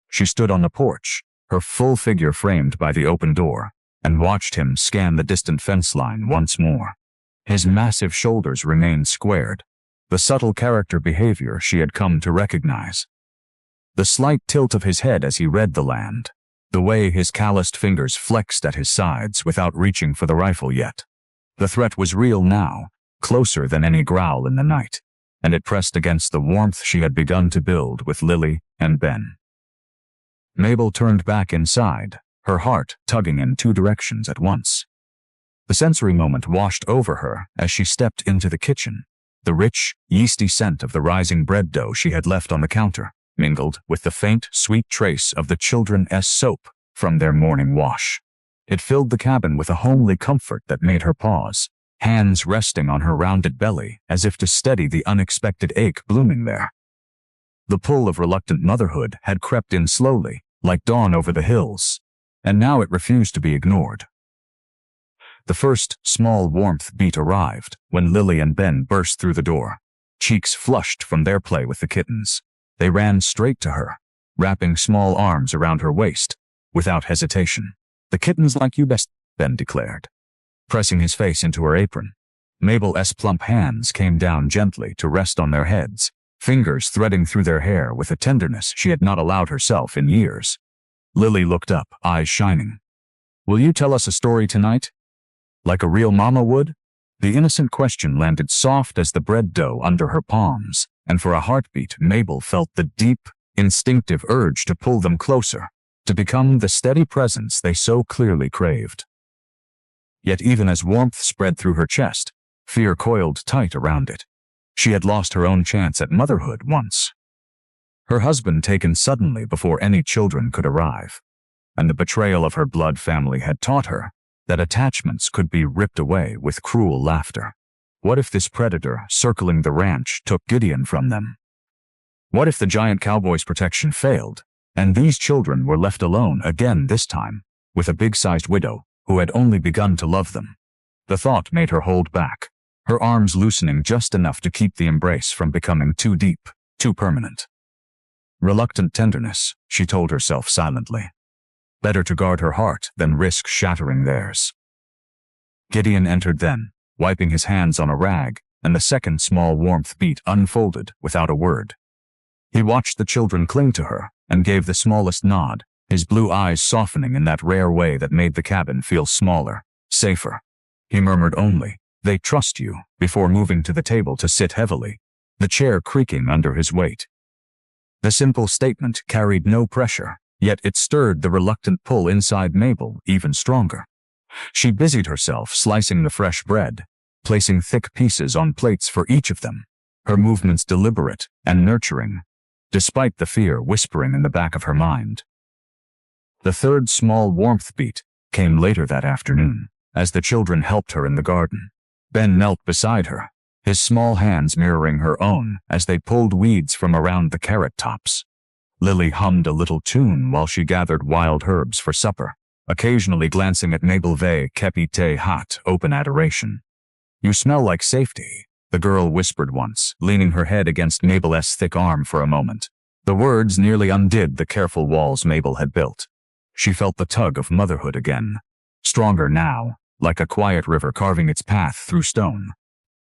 She stood on the porch, her full figure framed by the open door, and watched him scan the distant fence line once more. His massive shoulders remained squared, the subtle character behavior she had come to recognize. The slight tilt of his head as he read the land, the way his calloused fingers flexed at his sides without reaching for the rifle yet. The threat was real now, closer than any growl in the night, and it pressed against the warmth she had begun to build with Lily and Ben. Mabel turned back inside, her heart tugging in two directions at once. The sensory moment washed over her as she stepped into the kitchen. The rich, yeasty scent of the rising bread dough she had left on the counter mingled with the faint, sweet trace of the children's soap from their morning wash. It filled the cabin with a homely comfort that made her pause, hands resting on her rounded belly as if to steady the unexpected ache blooming there. The pull of reluctant motherhood had crept in slowly, like dawn over the hills, and now it refused to be ignored. The first small warmth beat arrived when Lily and Ben burst through the door, cheeks flushed from their play with the kittens. They ran straight to her, wrapping small arms around her waist, without hesitation. "The kittens like you best," Ben declared, pressing his face into her apron. Mabel's plump hands came down gently to rest on their heads, fingers threading through their hair with a tenderness she had not allowed herself in years. Lily looked up, eyes shining. "Will you tell us a story tonight? Like a real mama would?" The innocent question landed soft as the bread dough under her palms, and for a heartbeat Mabel felt the deep, instinctive urge to pull them closer, to become the steady presence they so clearly craved. Yet even as warmth spread through her chest, fear coiled tight around it. She had lost her own chance at motherhood once. Her husband taken suddenly before any children could arrive, and the betrayal of her blood family had taught her that attachments could be ripped away with cruel laughter. What if this predator circling the ranch took Gideon from them? What if the giant cowboy's protection failed, and these children were left alone again this time, with a big-sized widow who had only begun to love them? The thought made her hold back, her arms loosening just enough to keep the embrace from becoming too deep, too permanent. Reluctant tenderness, she told herself silently. Better to guard her heart than risk shattering theirs. Gideon entered then, wiping his hands on a rag, and the second small warmth beat unfolded without a word. He watched the children cling to her and gave the smallest nod, his blue eyes softening in that rare way that made the cabin feel smaller, safer. He murmured only, "They trust you," before moving to the table to sit heavily, the chair creaking under his weight. The simple statement carried no pressure, yet it stirred the reluctant pull inside Mabel even stronger. She busied herself slicing the fresh bread, placing thick pieces on plates for each of them, her movements deliberate and nurturing, despite the fear whispering in the back of her mind. The third small warmth beat came later that afternoon, as the children helped her in the garden. Ben knelt beside her, his small hands mirroring her own as they pulled weeds from around the carrot tops. Lily hummed a little tune while she gathered wild herbs for supper, occasionally glancing at Mabel ve capite hot open adoration. "You smell like safety," the girl whispered once, leaning her head against Mabel's thick arm for a moment. The words nearly undid the careful walls Mabel had built. She felt the tug of motherhood again, stronger now, like a quiet river carving its path through stone.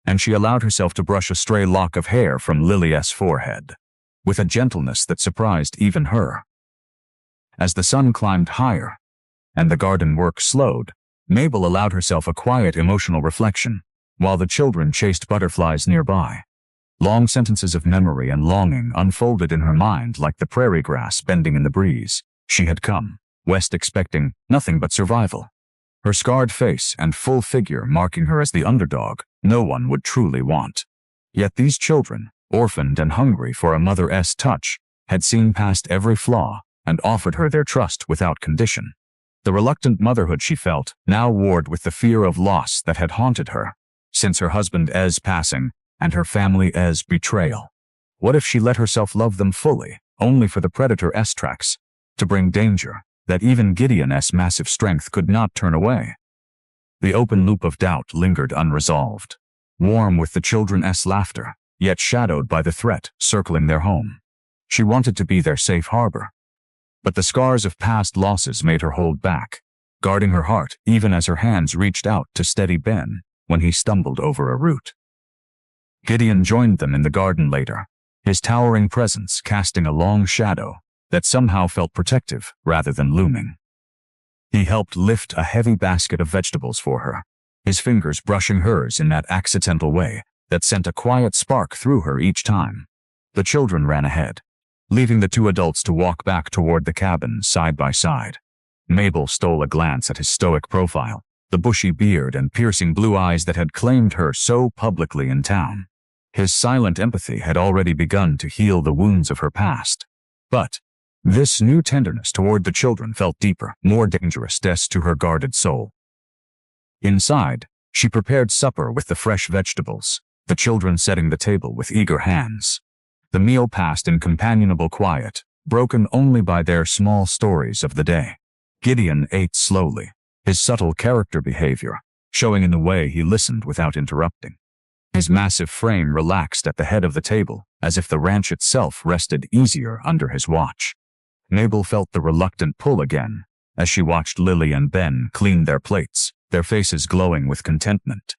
And she allowed herself to brush a stray lock of hair from Lily's forehead. with a gentleness that surprised even her. As the sun climbed higher, and the garden work slowed, Mabel allowed herself a quiet emotional reflection, while the children chased butterflies nearby. Long sentences of memory and longing unfolded in her mind like the prairie grass bending in the breeze. She had come west expecting nothing but survival. Her scarred face and full figure marking her as the underdog no one would truly want. Yet these children, orphaned and hungry for a mother's touch, had seen past every flaw and offered her their trust without condition. The reluctant motherhood she felt now warred with the fear of loss that had haunted her since her husband's passing and her family's betrayal. What if she let herself love them fully, only for the predator's tracks to bring danger that even Gideon's massive strength could not turn away? The open loop of doubt lingered unresolved, warm with the children's laughter, yet shadowed by the threat circling their home. She wanted to be their safe harbor, but the scars of past losses made her hold back, guarding her heart even as her hands reached out to steady Ben when he stumbled over a root. Gideon joined them in the garden later, his towering presence casting a long shadow that somehow felt protective rather than looming. He helped lift a heavy basket of vegetables for her, his fingers brushing hers in that accidental way that sent a quiet spark through her each time. The children ran ahead, leaving the two adults to walk back toward the cabin side by side. Mabel stole a glance at his stoic profile, the bushy beard and piercing blue eyes that had claimed her so publicly in town. His silent empathy had already begun to heal the wounds of her past. But this new tenderness toward the children felt deeper, more dangerous to her guarded soul. Inside, she prepared supper with the fresh vegetables, the children setting the table with eager hands. The meal passed in companionable quiet, broken only by their small stories of the day. Gideon ate slowly, his subtle character behavior showing in the way he listened without interrupting. His massive frame relaxed at the head of the table, as if the ranch itself rested easier under his watch. Mabel felt the reluctant pull again, as she watched Lily and Ben clean their plates, their faces glowing with contentment.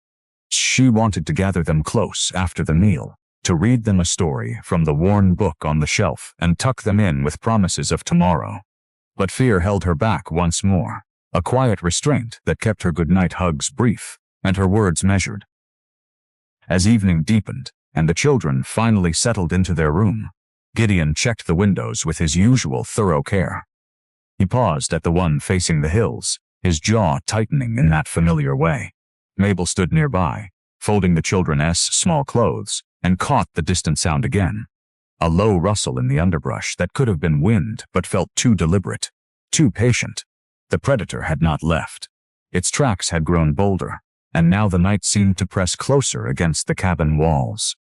She wanted to gather them close after the meal, to read them a story from the worn book on the shelf and tuck them in with promises of tomorrow. But fear held her back once more, a quiet restraint that kept her goodnight hugs brief and her words measured. As evening deepened and the children finally settled into their room, Gideon checked the windows with his usual thorough care. He paused at the one facing the hills, his jaw tightening in that familiar way. Mabel stood nearby, folding the children's small clothes, and caught the distant sound again. A low rustle in the underbrush that could have been wind but felt too deliberate, too patient. The predator had not left. Its tracks had grown bolder, and now the night seemed to press closer against the cabin walls.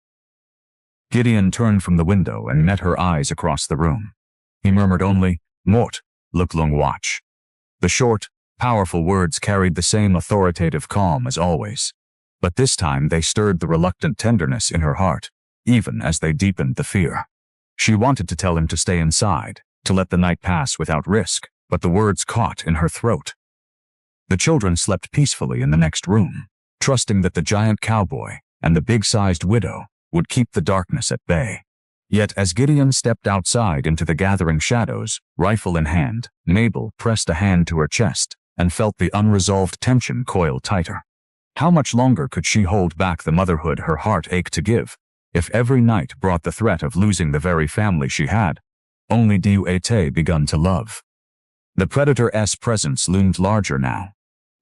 Gideon turned from the window and met her eyes across the room. He murmured only, "Mort, look long watch." The short, powerful words carried the same authoritative calm as always, but this time they stirred the reluctant tenderness in her heart, even as they deepened the fear. She wanted to tell him to stay inside, to let the night pass without risk, but the words caught in her throat. The children slept peacefully in the next room, trusting that the giant cowboy and the big-sized widow would keep the darkness at bay. Yet as Gideon stepped outside into the gathering shadows, rifle in hand, Mabel pressed a hand to her chest and felt the unresolved tension coil tighter. How much longer could she hold back the motherhood her heart ached to give, if every night brought the threat of losing the very family she had only begun to love? The predator's presence loomed larger now,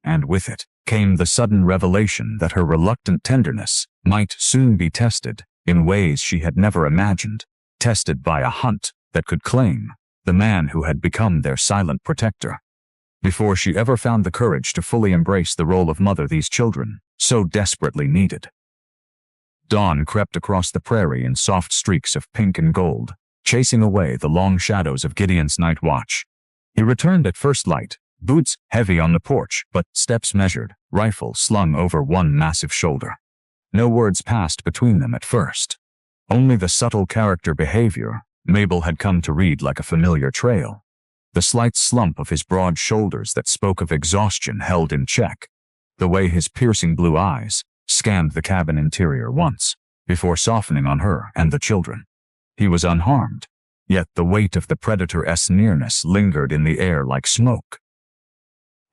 and with it came the sudden revelation that her reluctant tenderness might soon be tested in ways she had never imagined, tested by a hunt that could claim the man who had become their silent protector. Before she ever found the courage to fully embrace the role of mother these children so desperately needed. Dawn crept across the prairie in soft streaks of pink and gold, chasing away the long shadows of Gideon's night watch. He returned at first light, boots heavy on the porch, but steps measured, rifle slung over one massive shoulder. No words passed between them at first. Only the subtle character behavior Mabel had come to read like a familiar trail. The slight slump of his broad shoulders that spoke of exhaustion held in check. The way his piercing blue eyes scanned the cabin interior once, before softening on her and the children. He was unharmed, yet the weight of the predator's nearness lingered in the air like smoke.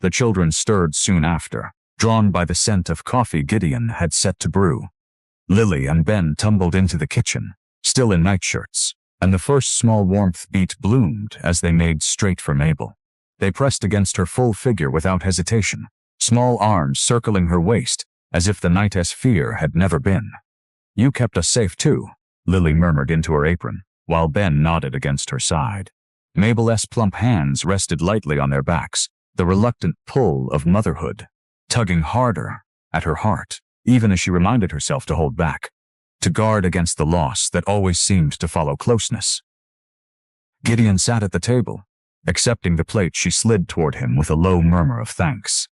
The children stirred soon after, drawn by the scent of coffee Gideon had set to brew. Lily and Ben tumbled into the kitchen, still in nightshirts, and the first small warmth beat bloomed as they made straight for Mabel. They pressed against her full figure without hesitation, small arms circling her waist, as if the night's fear had never been. "You kept us safe too," Lily murmured into her apron, while Ben nodded against her side. Mabel's plump hands rested lightly on their backs, the reluctant pull of motherhood, tugging harder at her heart, even as she reminded herself to hold back, to guard against the loss that always seemed to follow closeness. Gideon sat at the table. Accepting the plate, she slid toward him with a low murmur of thanks.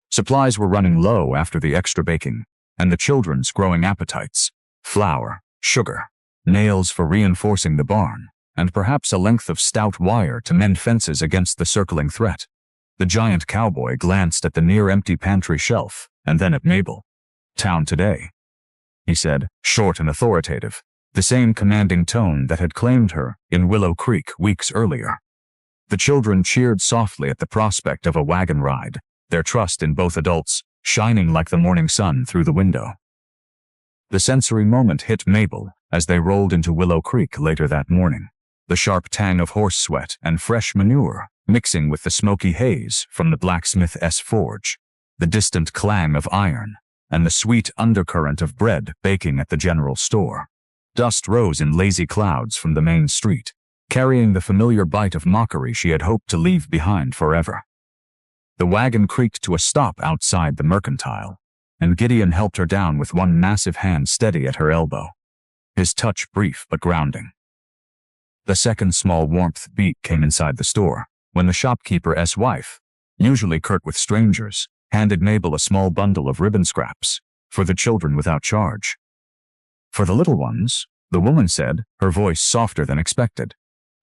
Supplies were running low after the extra baking, and the children's growing appetites: flour, sugar, nails for reinforcing the barn, and perhaps a length of stout wire to mend fences against the circling threat. The giant cowboy glanced at the near-empty pantry shelf, and then at Mabel. "Town today," he said, short and authoritative, the same commanding tone that had claimed her in Willow Creek weeks earlier. The children cheered softly at the prospect of a wagon ride, their trust in both adults shining like the morning sun through the window. The sensory moment hit Mabel as they rolled into Willow Creek later that morning, the sharp tang of horse sweat and fresh manure mixing with the smoky haze from the blacksmith's forge, the distant clang of iron, and the sweet undercurrent of bread baking at the general store. Dust rose in lazy clouds from the main street, carrying the familiar bite of mockery she had hoped to leave behind forever. The wagon creaked to a stop outside the mercantile, and Gideon helped her down with one massive hand steady at her elbow, his touch brief but grounding. The second small warmth beat came inside the store, when the shopkeeper's wife, usually curt with strangers, handed Mabel a small bundle of ribbon scraps for the children without charge. "For the little ones," the woman said, her voice softer than expected.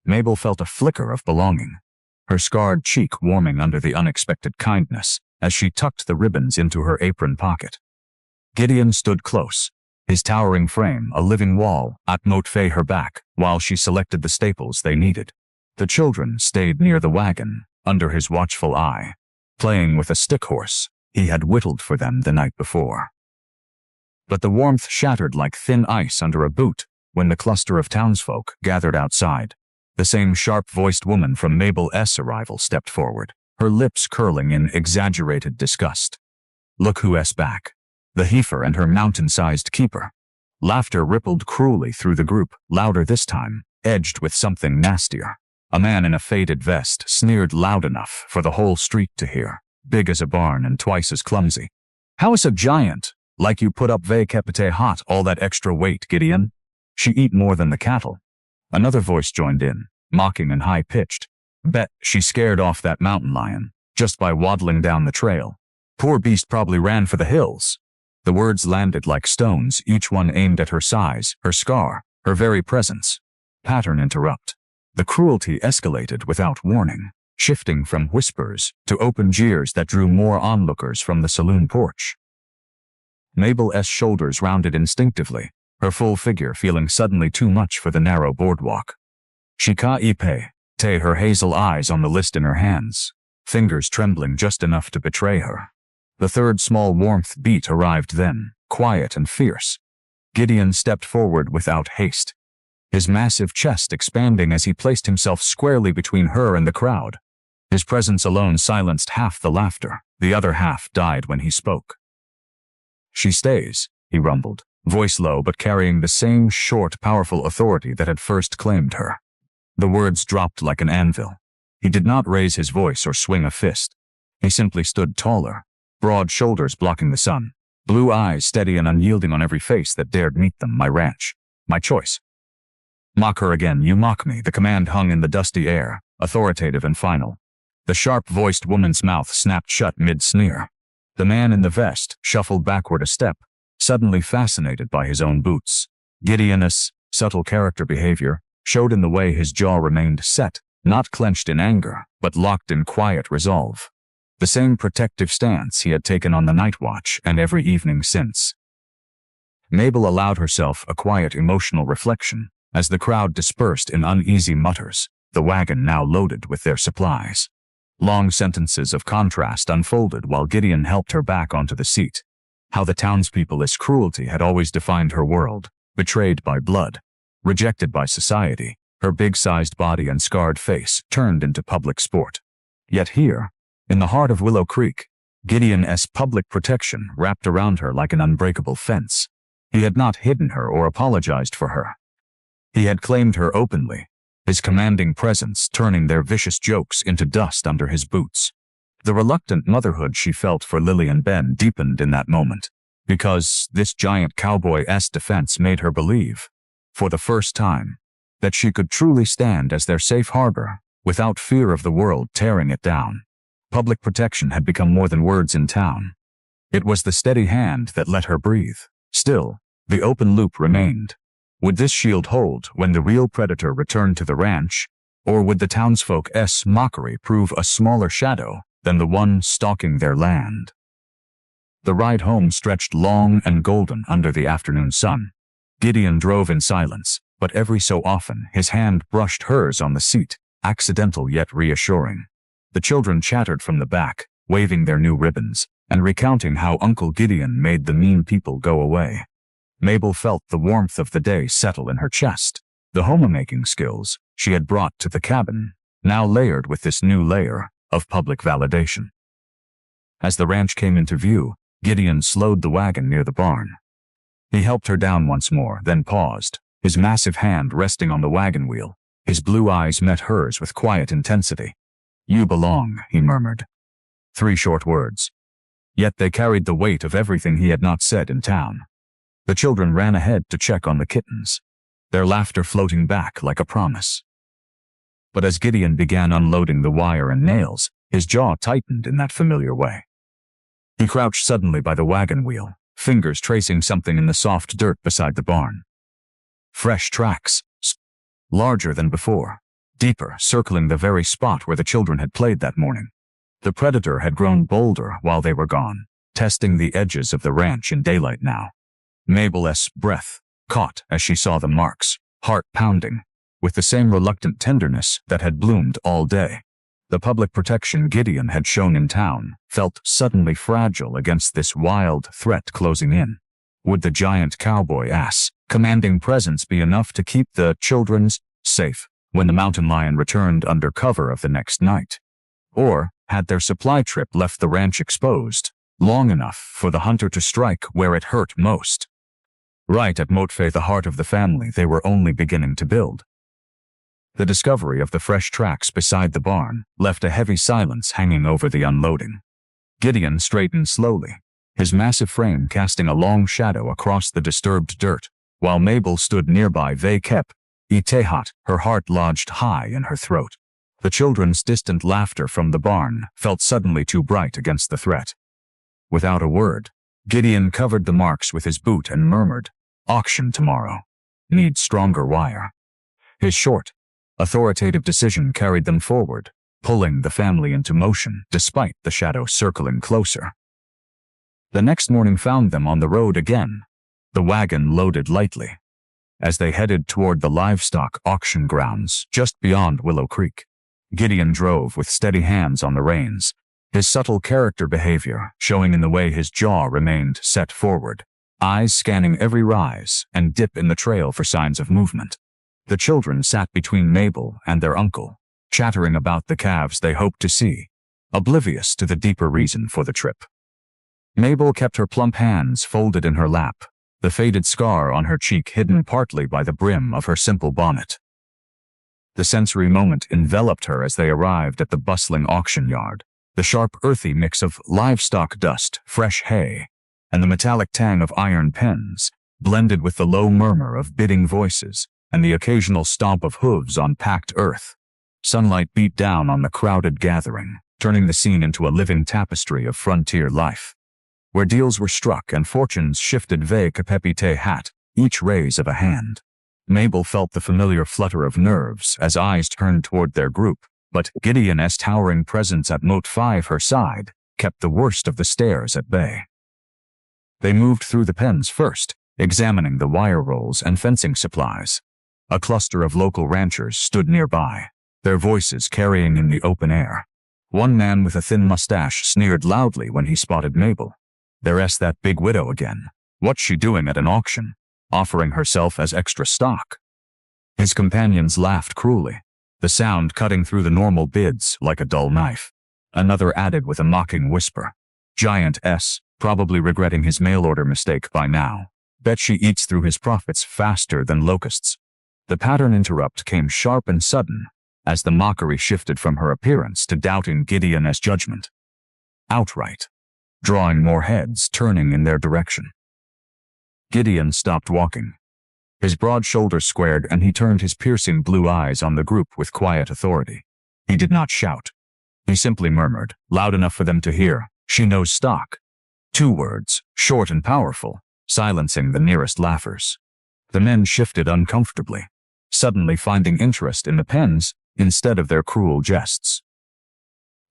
Mabel felt a flicker of belonging, her scarred cheek warming under the unexpected kindness as she tucked the ribbons into her apron pocket. Gideon stood close, his towering frame a living wall at moat her back, while she selected the staples they needed. The children stayed near the wagon, under his watchful eye, playing with a stick horse he had whittled for them the night before. But the warmth shattered like thin ice under a boot when the cluster of townsfolk gathered outside. The same sharp-voiced woman from Mabel's arrival stepped forward, her lips curling in exaggerated disgust. "Look who's back. The heifer and her mountain-sized keeper." Laughter rippled cruelly through the group, louder this time, edged with something nastier. A man in a faded vest sneered loud enough for the whole street to hear, big as a barn and twice as clumsy. "How is a giant? Like you put up vay hot all that extra weight, Gideon? She eat more than the cattle." Another voice joined in, mocking and high-pitched. "Bet she scared off that mountain lion, just by waddling down the trail. Poor beast probably ran for the hills." The words landed like stones, each one aimed at her size, her scar, her very presence. Pattern interrupt. The cruelty escalated without warning, shifting from whispers to open jeers that drew more onlookers from the saloon porch. Mabel's shoulders rounded instinctively, her full figure feeling suddenly too much for the narrow boardwalk. She ka-ipe, her hazel eyes on the list in her hands, fingers trembling just enough to betray her. The third small warmth beat arrived then, quiet and fierce. Gideon stepped forward without haste, his massive chest expanding as he placed himself squarely between her and the crowd. His presence alone silenced half the laughter, the other half died when he spoke. "She stays," he rumbled, voice low but carrying the same short, powerful authority that had first claimed her. The words dropped like an anvil. He did not raise his voice or swing a fist. He simply stood taller, broad shoulders blocking the sun, blue eyes steady and unyielding on every face that dared meet them. "My ranch. My choice." "Mock her again, you mock me," the command hung in the dusty air, authoritative and final. The sharp-voiced woman's mouth snapped shut mid-sneer. The man in the vest shuffled backward a step, suddenly fascinated by his own boots. Gideon's subtle character behavior showed in the way his jaw remained set, not clenched in anger, but locked in quiet resolve. The same protective stance he had taken on the night watch and every evening since. Mabel allowed herself a quiet emotional reflection, As the crowd dispersed in uneasy mutters, the wagon now loaded with their supplies. Long sentences of contrast unfolded while Gideon helped her back onto the seat. How the townspeople's cruelty had always defined her world, betrayed by blood, rejected by society, her big-sized body and scarred face turned into public sport. Yet here, in the heart of Willow Creek, Gideon's public protection wrapped around her like an unbreakable fence. He had not hidden her or apologized for her. He had claimed her openly, his commanding presence turning their vicious jokes into dust under his boots. The reluctant motherhood she felt for Lily and Ben deepened in that moment, because this giant cowboy-esque defense made her believe, for the first time, that she could truly stand as their safe harbor, without fear of the world tearing it down. Public protection had become more than words in town. It was the steady hand that let her breathe. Still, the open loop remained. Would this shield hold when the real predator returned to the ranch, or would the townsfolk's mockery prove a smaller shadow than the one stalking their land? The ride home stretched long and golden under the afternoon sun. Gideon drove in silence, but every so often his hand brushed hers on the seat, accidental yet reassuring. The children chattered from the back, waving their new ribbons, and recounting how Uncle Gideon made the mean people go away. Mabel felt the warmth of the day settle in her chest. The homemaking skills she had brought to the cabin, now layered with this new layer of public validation. As the ranch came into view, Gideon slowed the wagon near the barn. He helped her down once more, then paused, his massive hand resting on the wagon wheel. His blue eyes met hers with quiet intensity. "You belong," he murmured. 3 short words. Yet they carried the weight of everything he had not said in town. The children ran ahead to check on the kittens, their laughter floating back like a promise. But as Gideon began unloading the wire and nails, his jaw tightened in that familiar way. He crouched suddenly by the wagon wheel, fingers tracing something in the soft dirt beside the barn. Fresh tracks, larger than before, deeper, circling the very spot where the children had played that morning. The predator had grown bolder while they were gone, testing the edges of the ranch in daylight now. Mabel's breath caught as she saw the marks, heart pounding, with the same reluctant tenderness that had bloomed all day. The public protection Gideon had shown in town felt suddenly fragile against this wild threat closing in. Would the giant cowboy-ass commanding presence be enough to keep the children safe when the mountain lion returned under cover of the next night? Or had their supply trip left the ranch exposed long enough for the hunter to strike where it hurt most? Right at Motefe, the heart of the family they were only beginning to build. The discovery of the fresh tracks beside the barn left a heavy silence hanging over the unloading. Gideon straightened slowly, his massive frame casting a long shadow across the disturbed dirt, while Mabel stood nearby. They kept Itehat, her heart lodged high in her throat. The children's distant laughter from the barn felt suddenly too bright against the threat. Without a word, Gideon covered the marks with his boot and murmured, "Auction tomorrow. Need stronger wire." His short, authoritative decision carried them forward, pulling the family into motion despite the shadow circling closer. The next morning found them on the road again, the wagon loaded lightly. As they headed toward the livestock auction grounds just beyond Willow Creek, Gideon drove with steady hands on the reins, his subtle character behavior showing in the way his jaw remained set forward, eyes scanning every rise and dip in the trail for signs of movement. The children sat between Mabel and their uncle, chattering about the calves they hoped to see, oblivious to the deeper reason for the trip. Mabel kept her plump hands folded in her lap, the faded scar on her cheek hidden partly by the brim of her simple bonnet. The sensory moment enveloped her as they arrived at the bustling auction yard, the sharp earthy mix of livestock dust, fresh hay, and the metallic tang of iron pens, blended with the low murmur of bidding voices and the occasional stomp of hooves on packed earth. Sunlight beat down on the crowded gathering, turning the scene into a living tapestry of frontier life, where deals were struck and fortunes shifted. Ve capepite hat, each raise of a hand. Mabel felt the familiar flutter of nerves as eyes turned toward their group, but Gideon's towering presence at Mote 5 her side kept the worst of the stares at bay. They moved through the pens first, examining the wire rolls and fencing supplies. A cluster of local ranchers stood nearby, their voices carrying in the open air. One man with a thin mustache sneered loudly when he spotted Mabel. "There's that big widow again. What's she doing at an auction? Offering herself as extra stock?" His companions laughed cruelly, the sound cutting through the normal bids like a dull knife. Another added with a mocking whisper, "Giant S, probably regretting his mail-order mistake by now. Bet she eats through his profits faster than locusts." The pattern interrupt came sharp and sudden, as the mockery shifted from her appearance to doubting Gideon as judgment. Outright, drawing more heads turning in their direction. Gideon stopped walking. His broad shoulders squared and he turned his piercing blue eyes on the group with quiet authority. He did not shout. He simply murmured, loud enough for them to hear, "She knows stock." 2 words, short and powerful, silencing the nearest laughers. The men shifted uncomfortably, suddenly finding interest in the pens instead of their cruel jests.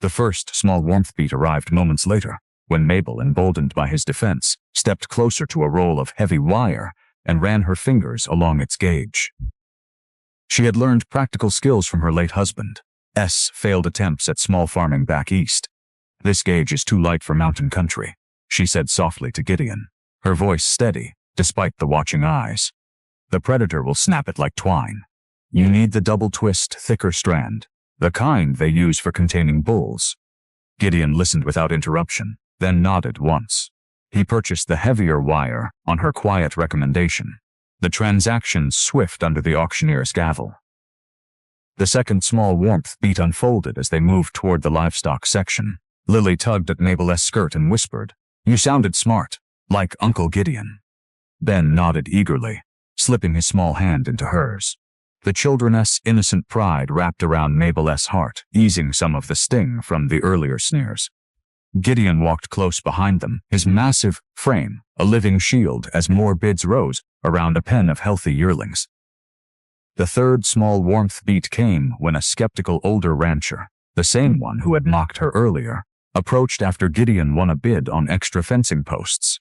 The first small warmth beat arrived moments later, when Mabel, emboldened by his defense, stepped closer to a roll of heavy wire and ran her fingers along its gauge. She had learned practical skills from her late husband's failed attempts at small farming back east. "This gauge is too light for mountain country," she said softly to Gideon, her voice steady, despite the watching eyes. "The predator will snap it like twine. You need the double twist, thicker strand, the kind they use for containing bulls." Gideon listened without interruption, then nodded once. He purchased the heavier wire on her quiet recommendation, the transaction swift under the auctioneer's gavel. The second small warmth beat unfolded as they moved toward the livestock section. Lily tugged at Mabel's skirt and whispered, "You sounded smart, like Uncle Gideon." Ben nodded eagerly, slipping his small hand into hers. The children's innocent pride wrapped around Mabel's heart, easing some of the sting from the earlier sneers. Gideon walked close behind them, his massive frame a living shield as more bids rose around a pen of healthy yearlings. The third small warmth beat came when a skeptical older rancher, the same one who had mocked her earlier, approached after Gideon won a bid on extra fencing posts.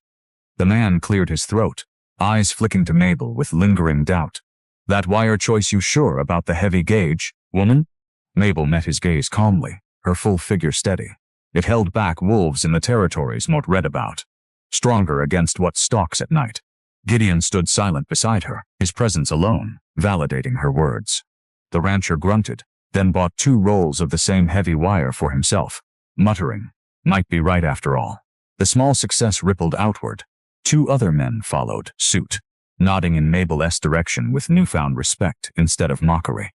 The man cleared his throat, eyes flicking to Mabel with lingering doubt. "That wire choice, you sure about the heavy gauge, woman?" Mabel met his gaze calmly, her full figure steady. It held back wolves in the territories Mort read about, stronger against what stalks at night. Gideon stood silent beside her, his presence alone, validating her words. The rancher grunted, then bought 2 rolls of the same heavy wire for himself, muttering, "Might be right after all." The small success rippled outward. 2 other men followed suit, nodding in Mabel's direction with newfound respect instead of mockery.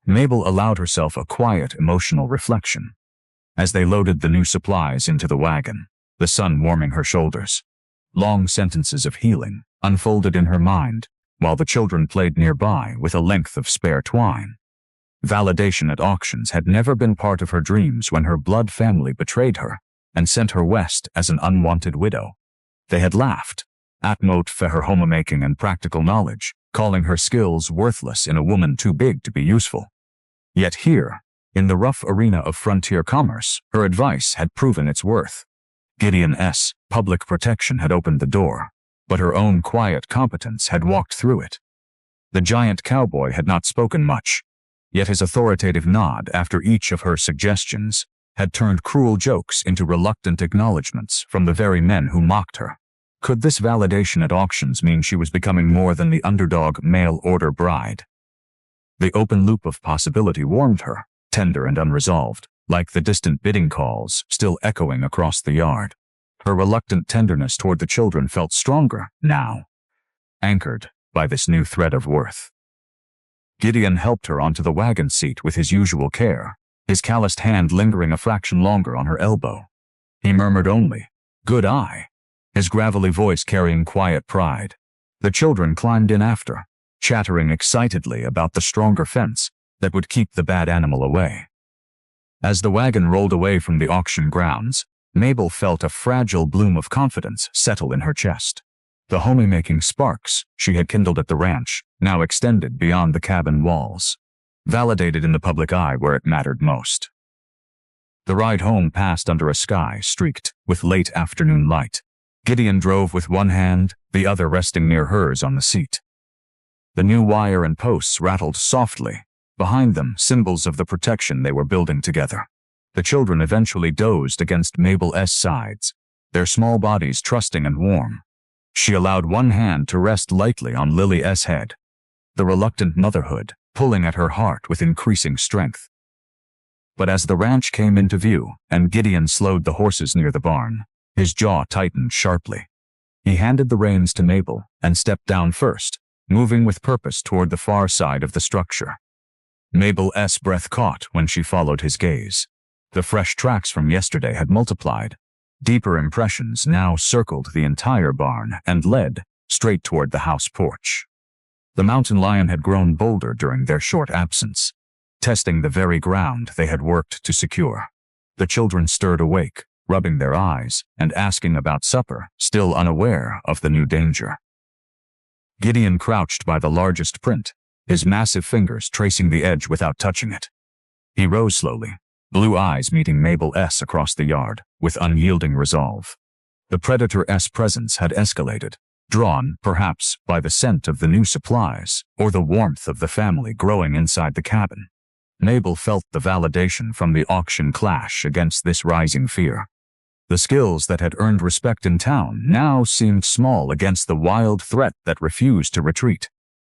Mabel allowed herself a quiet, emotional reflection. As they loaded the new supplies into the wagon, the sun warming her shoulders, long sentences of healing unfolded in her mind, while the children played nearby with a length of spare twine. Validation at auctions had never been part of her dreams when her blood family betrayed her and sent her west as an unwanted widow. They had laughed at Moat for her homemaking and practical knowledge, calling her skills worthless in a woman too big to be useful. Yet here, in the rough arena of frontier commerce, her advice had proven its worth. Gideon's public protection had opened the door, but her own quiet competence had walked through it. The giant cowboy had not spoken much, yet his authoritative nod after each of her suggestions had turned cruel jokes into reluctant acknowledgments from the very men who mocked her. Could this validation at auctions mean she was becoming more than the underdog mail-order bride? The open loop of possibility warmed her, tender and unresolved, like the distant bidding calls still echoing across the yard. Her reluctant tenderness toward the children felt stronger now, anchored by this new thread of worth. Gideon helped her onto the wagon seat with his usual care, his calloused hand lingering a fraction longer on her elbow. He murmured only, "Good eye," his gravelly voice carrying quiet pride. The children climbed in after, chattering excitedly about the stronger fence that would keep the bad animal away. As the wagon rolled away from the auction grounds, Mabel felt a fragile bloom of confidence settle in her chest. The homemaking sparks she had kindled at the ranch now extended beyond the cabin walls, validated in the public eye where it mattered most. The ride home passed under a sky streaked with late afternoon light. Gideon drove with one hand, the other resting near hers on the seat. The new wire and posts rattled softly. Behind them, symbols of the protection they were building together. The children eventually dozed against Mabel's sides, their small bodies trusting and warm. She allowed one hand to rest lightly on Lily's head, the reluctant motherhood pulling at her heart with increasing strength. But as the ranch came into view and Gideon slowed the horses near the barn, his jaw tightened sharply. He handed the reins to Mabel and stepped down first, moving with purpose toward the far side of the structure. Mabel's breath caught when she followed his gaze. The fresh tracks from yesterday had multiplied. Deeper impressions now circled the entire barn and led straight toward the house porch. The mountain lion had grown bolder during their short absence, testing the very ground they had worked to secure. The children stirred awake, rubbing their eyes and asking about supper, still unaware of the new danger. Gideon crouched by the largest print, his massive fingers tracing the edge without touching it. He rose slowly, blue eyes meeting Mabel's across the yard, with unyielding resolve. The predator's presence had escalated, drawn, perhaps, by the scent of the new supplies or the warmth of the family growing inside the cabin. Mabel felt the validation from the auction clash against this rising fear. The skills that had earned respect in town now seemed small against the wild threat that refused to retreat.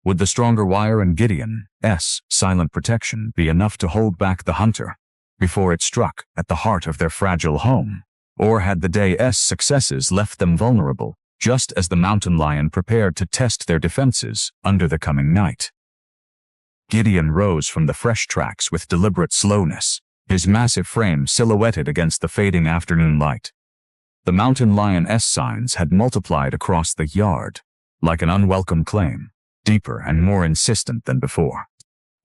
Would the stronger wire and Gideon's silent protection be enough to hold back the hunter before it struck at the heart of their fragile home? Or had the day's successes left them vulnerable, just as the mountain lion prepared to test their defenses under the coming night? Gideon rose from the fresh tracks with deliberate slowness, his massive frame silhouetted against the fading afternoon light. The mountain lion's signs had multiplied across the yard, like an unwelcome claim, deeper and more insistent than before.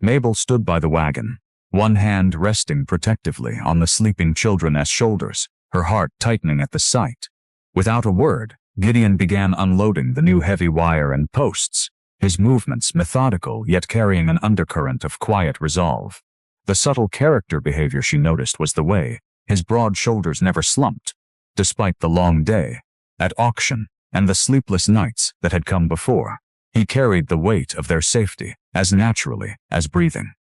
Mabel stood by the wagon, one hand resting protectively on the sleeping children's shoulders, her heart tightening at the sight. Without a word, Gideon began unloading the new heavy wire and posts, his movements methodical yet carrying an undercurrent of quiet resolve. The subtle character behavior she noticed was the way his broad shoulders never slumped, despite the long day at auction and the sleepless nights that had come before. He carried the weight of their safety as naturally as breathing.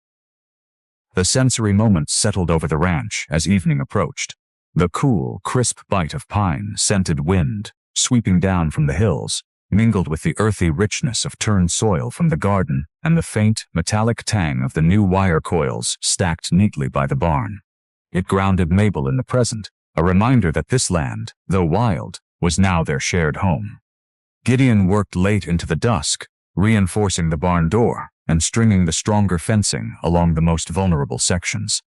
The sensory moments settled over the ranch as evening approached. The cool, crisp bite of pine-scented wind, sweeping down from the hills, mingled with the earthy richness of turned soil from the garden and the faint, metallic tang of the new wire coils stacked neatly by the barn. It grounded Mabel in the present, a reminder that this land, though wild, was now their shared home. Gideon worked late into the dusk, reinforcing the barn door and stringing the stronger fencing along the most vulnerable sections.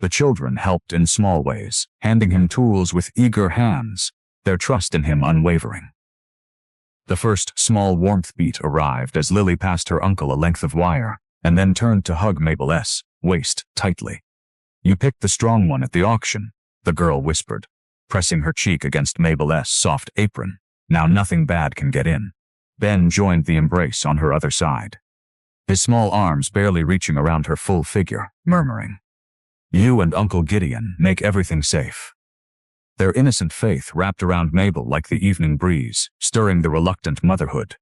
The children helped in small ways, handing him tools with eager hands, their trust in him unwavering. The first small warmth beat arrived as Lily passed her uncle a length of wire, and then turned to hug Mabel's waist tightly. "You picked the strong one at the auction," the girl whispered, pressing her cheek against Mabel's soft apron. "Now nothing bad can get in." Ben joined the embrace on her other side, his small arms barely reaching around her full figure, murmuring, "You and Uncle Gideon make everything safe." Their innocent faith wrapped around Mabel like the evening breeze, stirring the reluctant motherhood.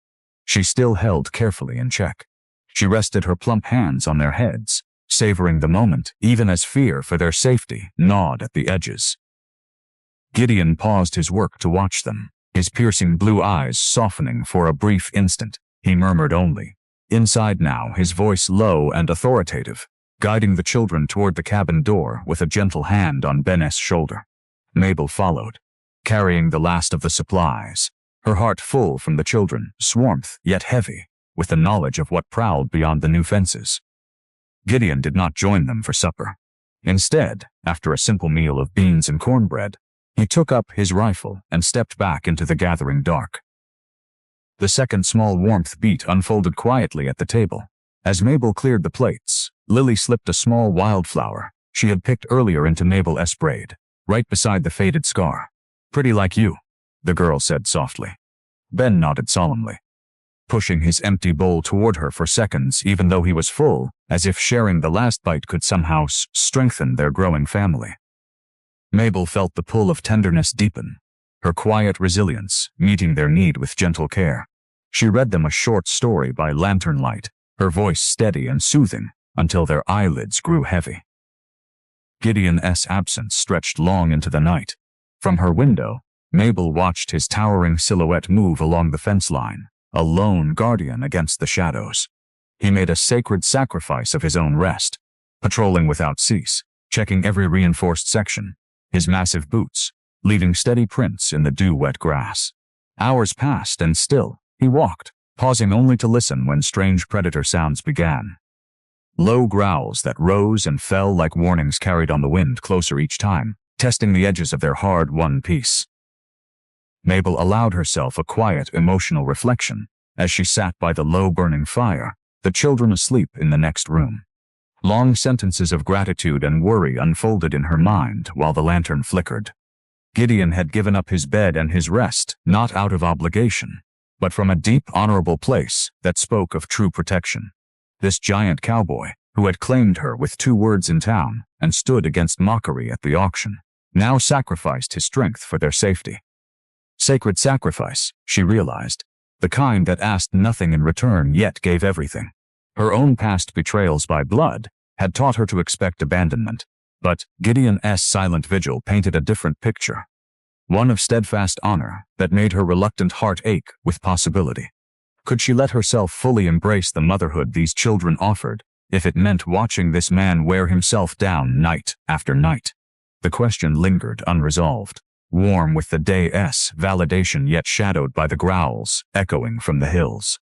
She still held carefully in check. She rested her plump hands on their heads, savoring the moment even as fear for their safety gnawed at the edges. Gideon paused his work to watch them, his piercing blue eyes softening for a brief instant. He murmured only, inside now, his voice low and authoritative, guiding the children toward the cabin door with a gentle hand on Ben's shoulder. Mabel followed, carrying the last of the supplies, her heart full from the children's warmth yet heavy with the knowledge of what prowled beyond the new fences. Gideon did not join them for supper. Instead, after a simple meal of beans and cornbread, he took up his rifle and stepped back into the gathering dark. The second small warmth beat unfolded quietly at the table. As Mabel cleared the plates, Lily slipped a small wildflower she had picked earlier into Mabel's braid, right beside the faded scar. "Pretty like you," the girl said softly. Ben nodded solemnly, pushing his empty bowl toward her for seconds even though he was full, as if sharing the last bite could somehow strengthen their growing family. Mabel felt the pull of tenderness deepen, her quiet resilience meeting their need with gentle care. She read them a short story by lantern light, her voice steady and soothing, until their eyelids grew heavy. Gideon's absence stretched long into the night. From her window, Mabel watched his towering silhouette move along the fence line, a lone guardian against the shadows. He made a sacred sacrifice of his own rest, patrolling without cease, checking every reinforced section, his massive boots, leaving steady prints in the dew-wet grass. Hours passed and still, he walked, pausing only to listen when strange predator sounds began. Low growls that rose and fell like warnings carried on the wind closer each time, testing the edges of their hard-won peace. Mabel allowed herself a quiet, emotional reflection as she sat by the low-burning fire, the children asleep in the next room. Long sentences of gratitude and worry unfolded in her mind while the lantern flickered. Gideon had given up his bed and his rest, not out of obligation, but from a deep, honorable place that spoke of true protection. This giant cowboy, who had claimed her with 2 words in town and stood against mockery at the auction, now sacrificed his strength for their safety. Sacred sacrifice, she realized, the kind that asked nothing in return yet gave everything. Her own past betrayals by blood had taught her to expect abandonment, but Gideon's silent vigil painted a different picture. One of steadfast honor that made her reluctant heart ache with possibility. Could she let herself fully embrace the motherhood these children offered, if it meant watching this man wear himself down night after night? The question lingered unresolved, warm with the day's validation yet shadowed by the growls echoing from the hills.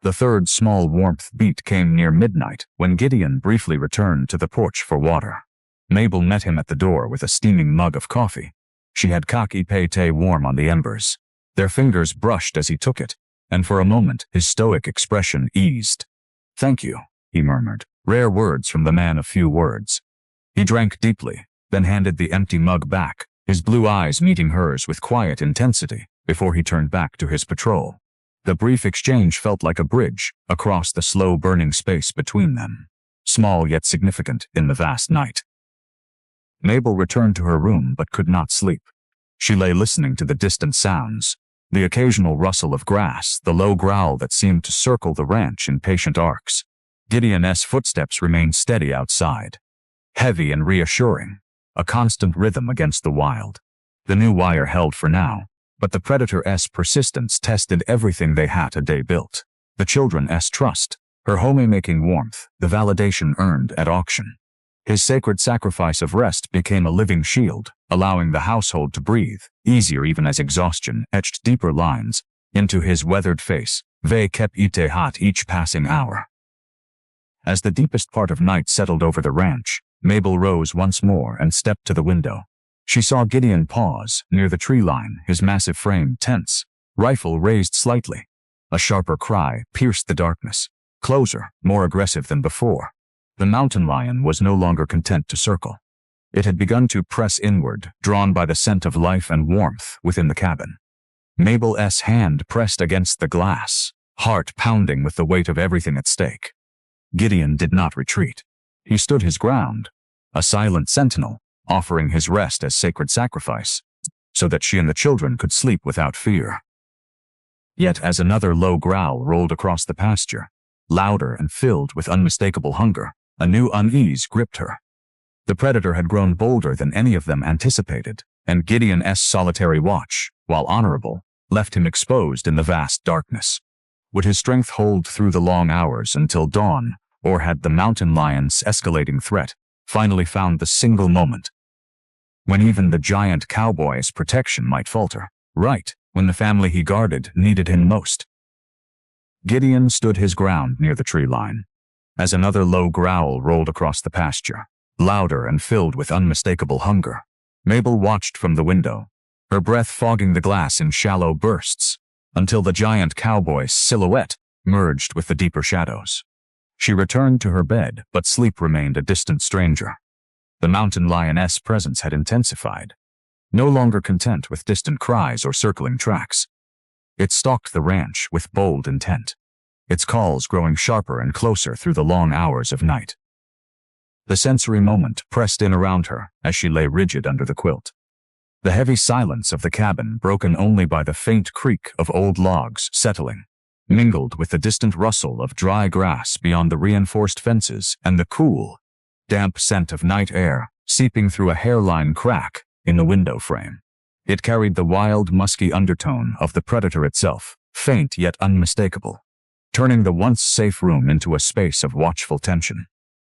The third small warmth beat came near midnight when Gideon briefly returned to the porch for water. Mabel met him at the door with a steaming mug of coffee. She had kaki pate warm on the embers. Their fingers brushed as he took it, and for a moment his stoic expression eased. "Thank you," he murmured, rare words from the man of few words. He drank deeply, then handed the empty mug back, his blue eyes meeting hers with quiet intensity before he turned back to his patrol. The brief exchange felt like a bridge across the slow-burning space between them, small yet significant in the vast night. Mabel returned to her room but could not sleep. She lay listening to the distant sounds, the occasional rustle of grass, the low growl that seemed to circle the ranch in patient arcs. Gideon's footsteps remained steady outside, heavy and reassuring, a constant rhythm against the wild. The new wire held for now, but the predator's persistence tested everything they had a day built. The children's trust, her homemaking warmth, the validation earned at auction. His sacred sacrifice of rest became a living shield, allowing the household to breathe, easier even as exhaustion etched deeper lines into his weathered face. They kept ite hot each passing hour. As the deepest part of night settled over the ranch, Mabel rose once more and stepped to the window. She saw Gideon pause near the tree line, his massive frame tense, rifle raised slightly. A sharper cry pierced the darkness, closer, more aggressive than before. The mountain lion was no longer content to circle. It had begun to press inward, drawn by the scent of life and warmth within the cabin. Mabel's hand pressed against the glass, heart pounding with the weight of everything at stake. Gideon did not retreat. He stood his ground, a silent sentinel, offering his rest as sacred sacrifice, so that she and the children could sleep without fear. Yet as another low growl rolled across the pasture, louder and filled with unmistakable hunger, a new unease gripped her. The predator had grown bolder than any of them anticipated, and Gideon's solitary watch, while honorable, left him exposed in the vast darkness. Would his strength hold through the long hours until dawn, or had the mountain lion's escalating threat finally found the single moment when even the giant cowboy's protection might falter, right when the family he guarded needed him most? Gideon stood his ground near the tree line. As another low growl rolled across the pasture, louder and filled with unmistakable hunger, Mabel watched from the window, her breath fogging the glass in shallow bursts, until the giant cowboy's silhouette merged with the deeper shadows. She returned to her bed, but sleep remained a distant stranger. The mountain lioness presence had intensified, no longer content with distant cries or circling tracks. It stalked the ranch with bold intent, its calls growing sharper and closer through the long hours of night. The sensory moment pressed in around her as she lay rigid under the quilt. The heavy silence of the cabin broken only by the faint creak of old logs settling, mingled with the distant rustle of dry grass beyond the reinforced fences and the cool, damp scent of night air seeping through a hairline crack in the window frame. It carried the wild, musky undertone of the predator itself, faint yet unmistakable, turning the once safe room into a space of watchful tension.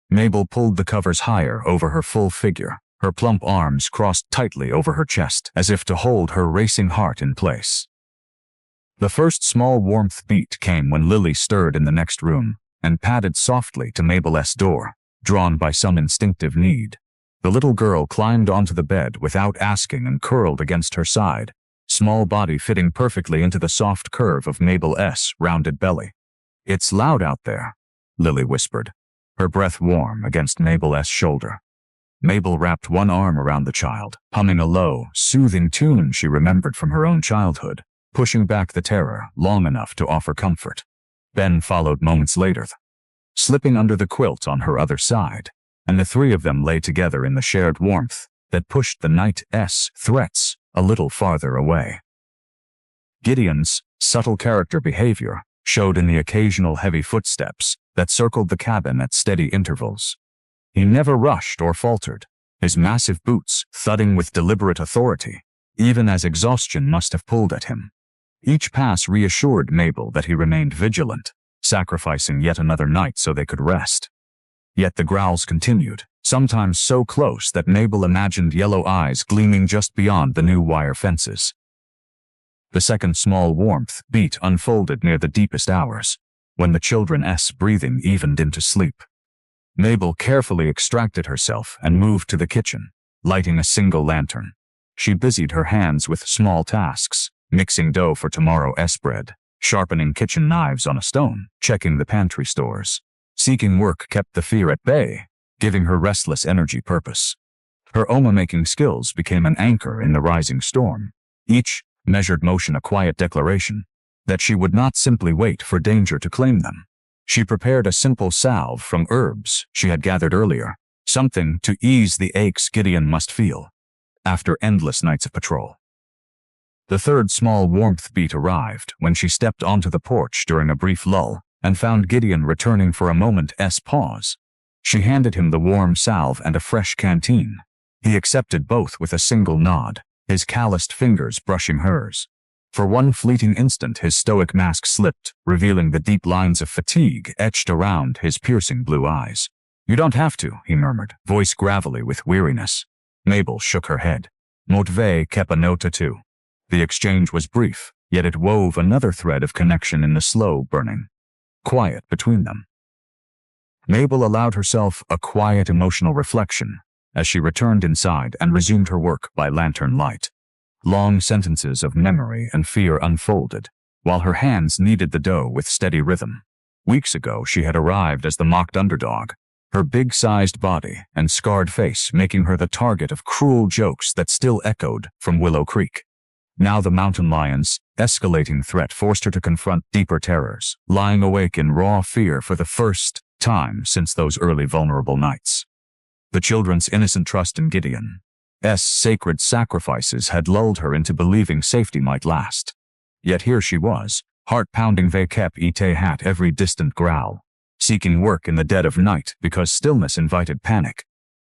Mabel pulled the covers higher over her full figure, her plump arms crossed tightly over her chest as if to hold her racing heart in place. The first small warmth beat came when Lily stirred in the next room and padded softly to Mabel's door, drawn by some instinctive need. The little girl climbed onto the bed without asking and curled against her side, small body fitting perfectly into the soft curve of Mabel's rounded belly. "It's loud out there," Lily whispered, her breath warm against Mabel's shoulder. Mabel wrapped one arm around the child, humming a low, soothing tune she remembered from her own childhood, pushing back the terror long enough to offer comfort. Ben followed moments later, slipping under the quilt on her other side, and the three of them lay together in the shared warmth that pushed the night's threats a little farther away. Gideon's subtle character behavior showed in the occasional heavy footsteps that circled the cabin at steady intervals. He never rushed or faltered, his massive boots thudding with deliberate authority, even as exhaustion must have pulled at him. Each pass reassured Mabel that he remained vigilant, sacrificing yet another night so they could rest. Yet the growls continued, sometimes so close that Mabel imagined yellow eyes gleaming just beyond the new wire fences. The second small warmth beat unfolded near the deepest hours, when the children's breathing evened into sleep. Mabel carefully extracted herself and moved to the kitchen, lighting a single lantern. She busied her hands with small tasks, mixing dough for tomorrow's bread, sharpening kitchen knives on a stone, checking the pantry stores. Seeking work kept the fear at bay, giving her restless energy purpose. Her homemaking skills became an anchor in the rising storm, each measured motion a quiet declaration that she would not simply wait for danger to claim them. She prepared a simple salve from herbs she had gathered earlier, something to ease the aches Gideon must feel after endless nights of patrol. The third small warmth beat arrived when she stepped onto the porch during a brief lull and found Gideon returning for a moment's pause. She handed him the warm salve and a fresh canteen. He accepted both with a single nod, his calloused fingers brushing hers. For one fleeting instant his stoic mask slipped, revealing the deep lines of fatigue etched around his piercing blue eyes. "You don't have to," he murmured, voice gravelly with weariness. Mabel shook her head. Motvei kept a nota too. The exchange was brief, yet it wove another thread of connection in the slow burning quiet between them. Mabel allowed herself a quiet emotional reflection as she returned inside and resumed her work by lantern light. Long sentences of memory and fear unfolded, while her hands kneaded the dough with steady rhythm. Weeks ago she had arrived as the mocked underdog, her big-sized body and scarred face making her the target of cruel jokes that still echoed from Willow Creek. Now the mountain lion's escalating threat forced her to confront deeper terrors, lying awake in raw fear for the first time since those early vulnerable nights. The children's innocent trust in Gideon's sacred sacrifices had lulled her into believing safety might last. Yet here she was, heart-pounding they kept ite hat every distant growl, seeking work in the dead of night because stillness invited panic.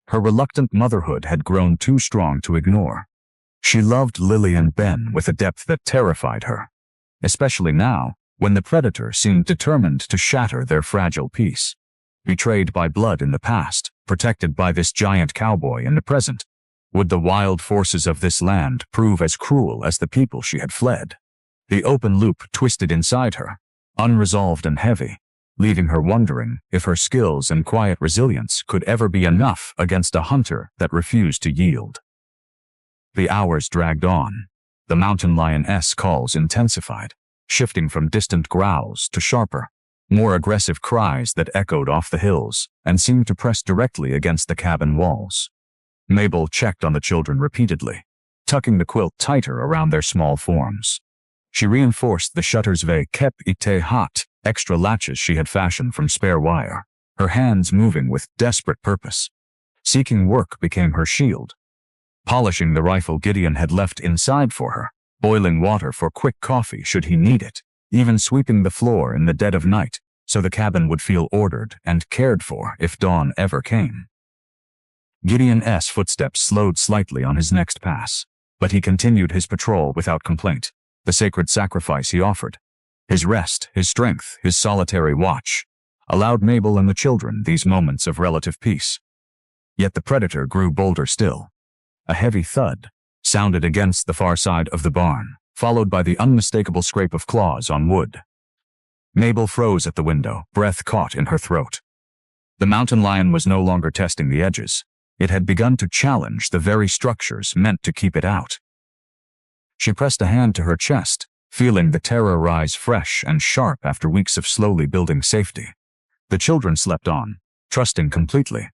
Her reluctant motherhood had grown too strong to ignore. She loved Lily and Ben with a depth that terrified her, especially now, when the predator seemed determined to shatter their fragile peace. Betrayed by blood in the past, protected by this giant cowboy in the present, would the wild forces of this land prove as cruel as the people she had fled? The open loop twisted inside her, unresolved and heavy, leaving her wondering if her skills and quiet resilience could ever be enough against a hunter that refused to yield. The hours dragged on. The mountain lion's calls intensified, shifting from distant growls to sharper, more aggressive cries that echoed off the hills and seemed to press directly against the cabin walls. Mabel checked on the children repeatedly, tucking the quilt tighter around their small forms. She reinforced the shutters they kept ite hot, extra latches she had fashioned from spare wire, her hands moving with desperate purpose. Seeking work became her shield. polishing the rifle Gideon had left inside for her, boiling water for quick coffee should he need it, even sweeping the floor in the dead of night so the cabin would feel ordered and cared for if dawn ever came. Gideon's footsteps slowed slightly on his next pass, but he continued his patrol without complaint, the sacred sacrifice he offered. His rest, his strength, his solitary watch, allowed Mabel and the children these moments of relative peace. Yet the predator grew bolder still. A heavy thud sounded against the far side of the barn, followed by the unmistakable scrape of claws on wood. Mabel froze at the window, breath caught in her throat. The mountain lion was no longer testing the edges. It had begun to challenge the very structures meant to keep it out. She pressed a hand to her chest, feeling the terror rise fresh and sharp after weeks of slowly building safety. The children slept on, trusting completely,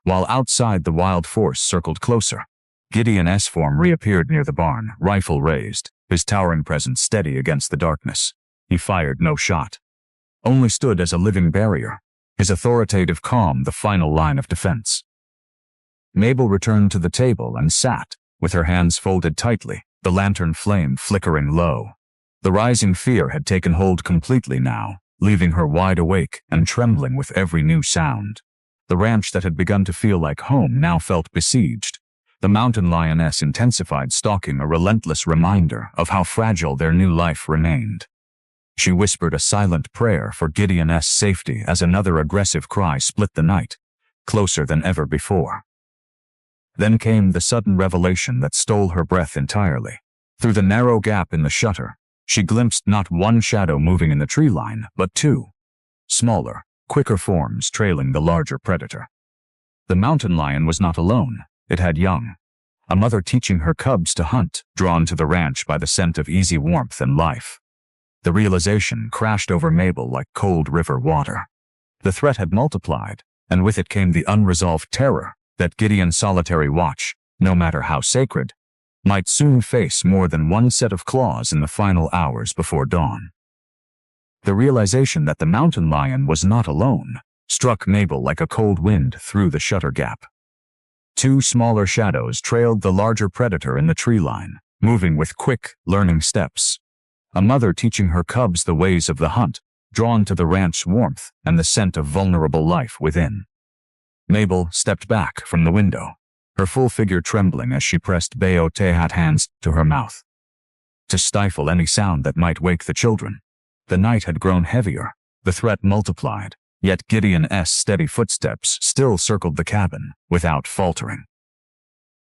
while outside the wild force circled closer. Gideon's form reappeared near the barn, rifle raised, his towering presence steady against the darkness. He fired no shot, only stood as a living barrier, his authoritative calm the final line of defense. Mabel returned to the table and sat, with her hands folded tightly, the lantern flame flickering low. The rising fear had taken hold completely now, leaving her wide awake and trembling with every new sound. The ranch that had begun to feel like home now felt besieged. The mountain lioness intensified, stalking, a relentless reminder of how fragile their new life remained. She whispered a silent prayer for Gideon's safety as another aggressive cry split the night, closer than ever before. Then came the sudden revelation that stole her breath entirely. Through the narrow gap in the shutter, she glimpsed not one shadow moving in the tree line, but two. Smaller, quicker forms trailing the larger predator. The mountain lion was not alone. It had young. A mother teaching her cubs to hunt, drawn to the ranch by the scent of easy warmth and life. The realization crashed over Mabel like cold river water. The threat had multiplied, and with it came the unresolved terror that Gideon's solitary watch, no matter how sacred, might soon face more than one set of claws in the final hours before dawn. The realization that the mountain lion was not alone struck Mabel like a cold wind through the shutter gap. Two smaller shadows trailed the larger predator in the tree line, moving with quick, learning steps. A mother teaching her cubs the ways of the hunt, drawn to the ranch's warmth and the scent of vulnerable life within. Mabel stepped back from the window, her full figure trembling as she pressed Beotehat hands to her mouth, to stifle any sound that might wake the children. The night had grown heavier, the threat multiplied, yet Gideon's steady footsteps still circled the cabin without faltering.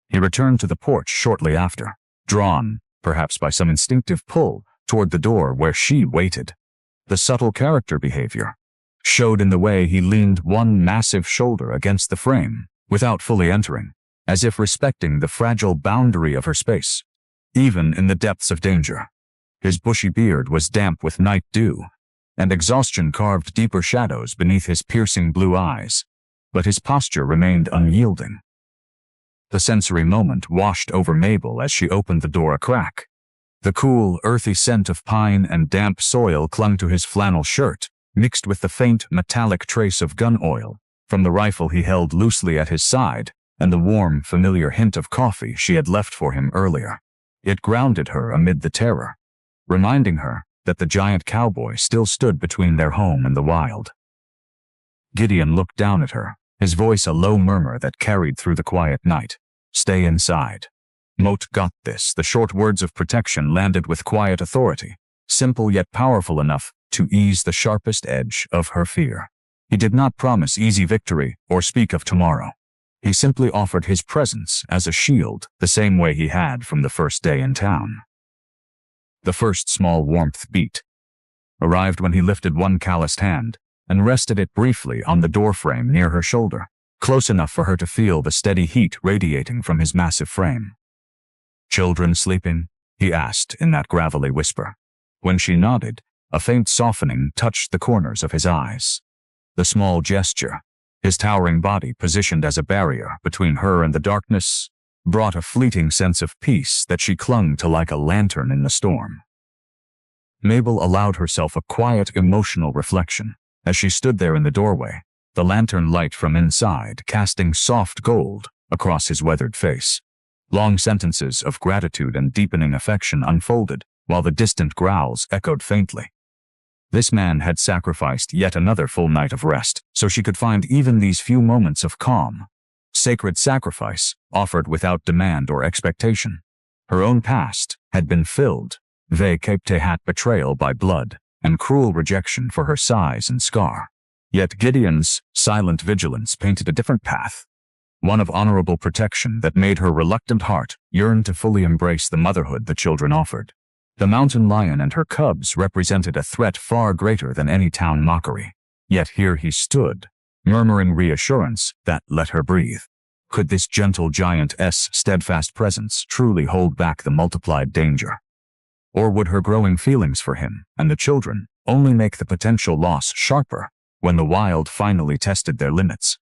He returned to the porch shortly after, drawn, perhaps by some instinctive pull, toward the door where she waited. The subtle character behavior showed in the way he leaned one massive shoulder against the frame without fully entering, as if respecting the fragile boundary of her space, even in the depths of danger. His bushy beard was damp with night dew, and exhaustion carved deeper shadows beneath his piercing blue eyes, but his posture remained unyielding. The sensory moment washed over Mabel as she opened the door a crack. The cool, earthy scent of pine and damp soil clung to his flannel shirt, mixed with the faint, metallic trace of gun oil from the rifle he held loosely at his side and the warm, familiar hint of coffee she had left for him earlier. It grounded her amid the terror, reminding her that the giant cowboy still stood between their home and the wild. Gideon looked down at her, his voice a low murmur that carried through the quiet night. "Stay inside. Moat got this." The short words of protection landed with quiet authority, simple yet powerful enough to ease the sharpest edge of her fear. He did not promise easy victory or speak of tomorrow. He simply offered his presence as a shield, the same way he had from the first day in town. The first small warmth beat arrived when he lifted one calloused hand and rested it briefly on the doorframe near her shoulder, close enough for her to feel the steady heat radiating from his massive frame. "Children sleeping?" he asked in that gravelly whisper. When she nodded, a faint softening touched the corners of his eyes. The small gesture, his towering body positioned as a barrier between her and the darkness, brought a fleeting sense of peace that she clung to like a lantern in the storm. Mabel allowed herself a quiet, emotional reflection as she stood there in the doorway, the lantern light from inside casting soft gold across his weathered face. Long sentences of gratitude and deepening affection unfolded, while the distant growls echoed faintly. This man had sacrificed yet another full night of rest, so she could find even these few moments of calm. Sacred sacrifice, offered without demand or expectation. Her own past had been filled, betrayal by blood, and cruel rejection for her size and scar. Yet Gideon's silent vigilance painted a different path, one of honorable protection that made her reluctant heart yearn to fully embrace the motherhood the children offered. The mountain lion and her cubs represented a threat far greater than any town mockery. Yet here he stood, murmuring reassurance that let her breathe. Could this gentle giant's steadfast presence truly hold back the multiplied danger? Or would her growing feelings for him and the children only make the potential loss sharper when the wild finally tested their limits?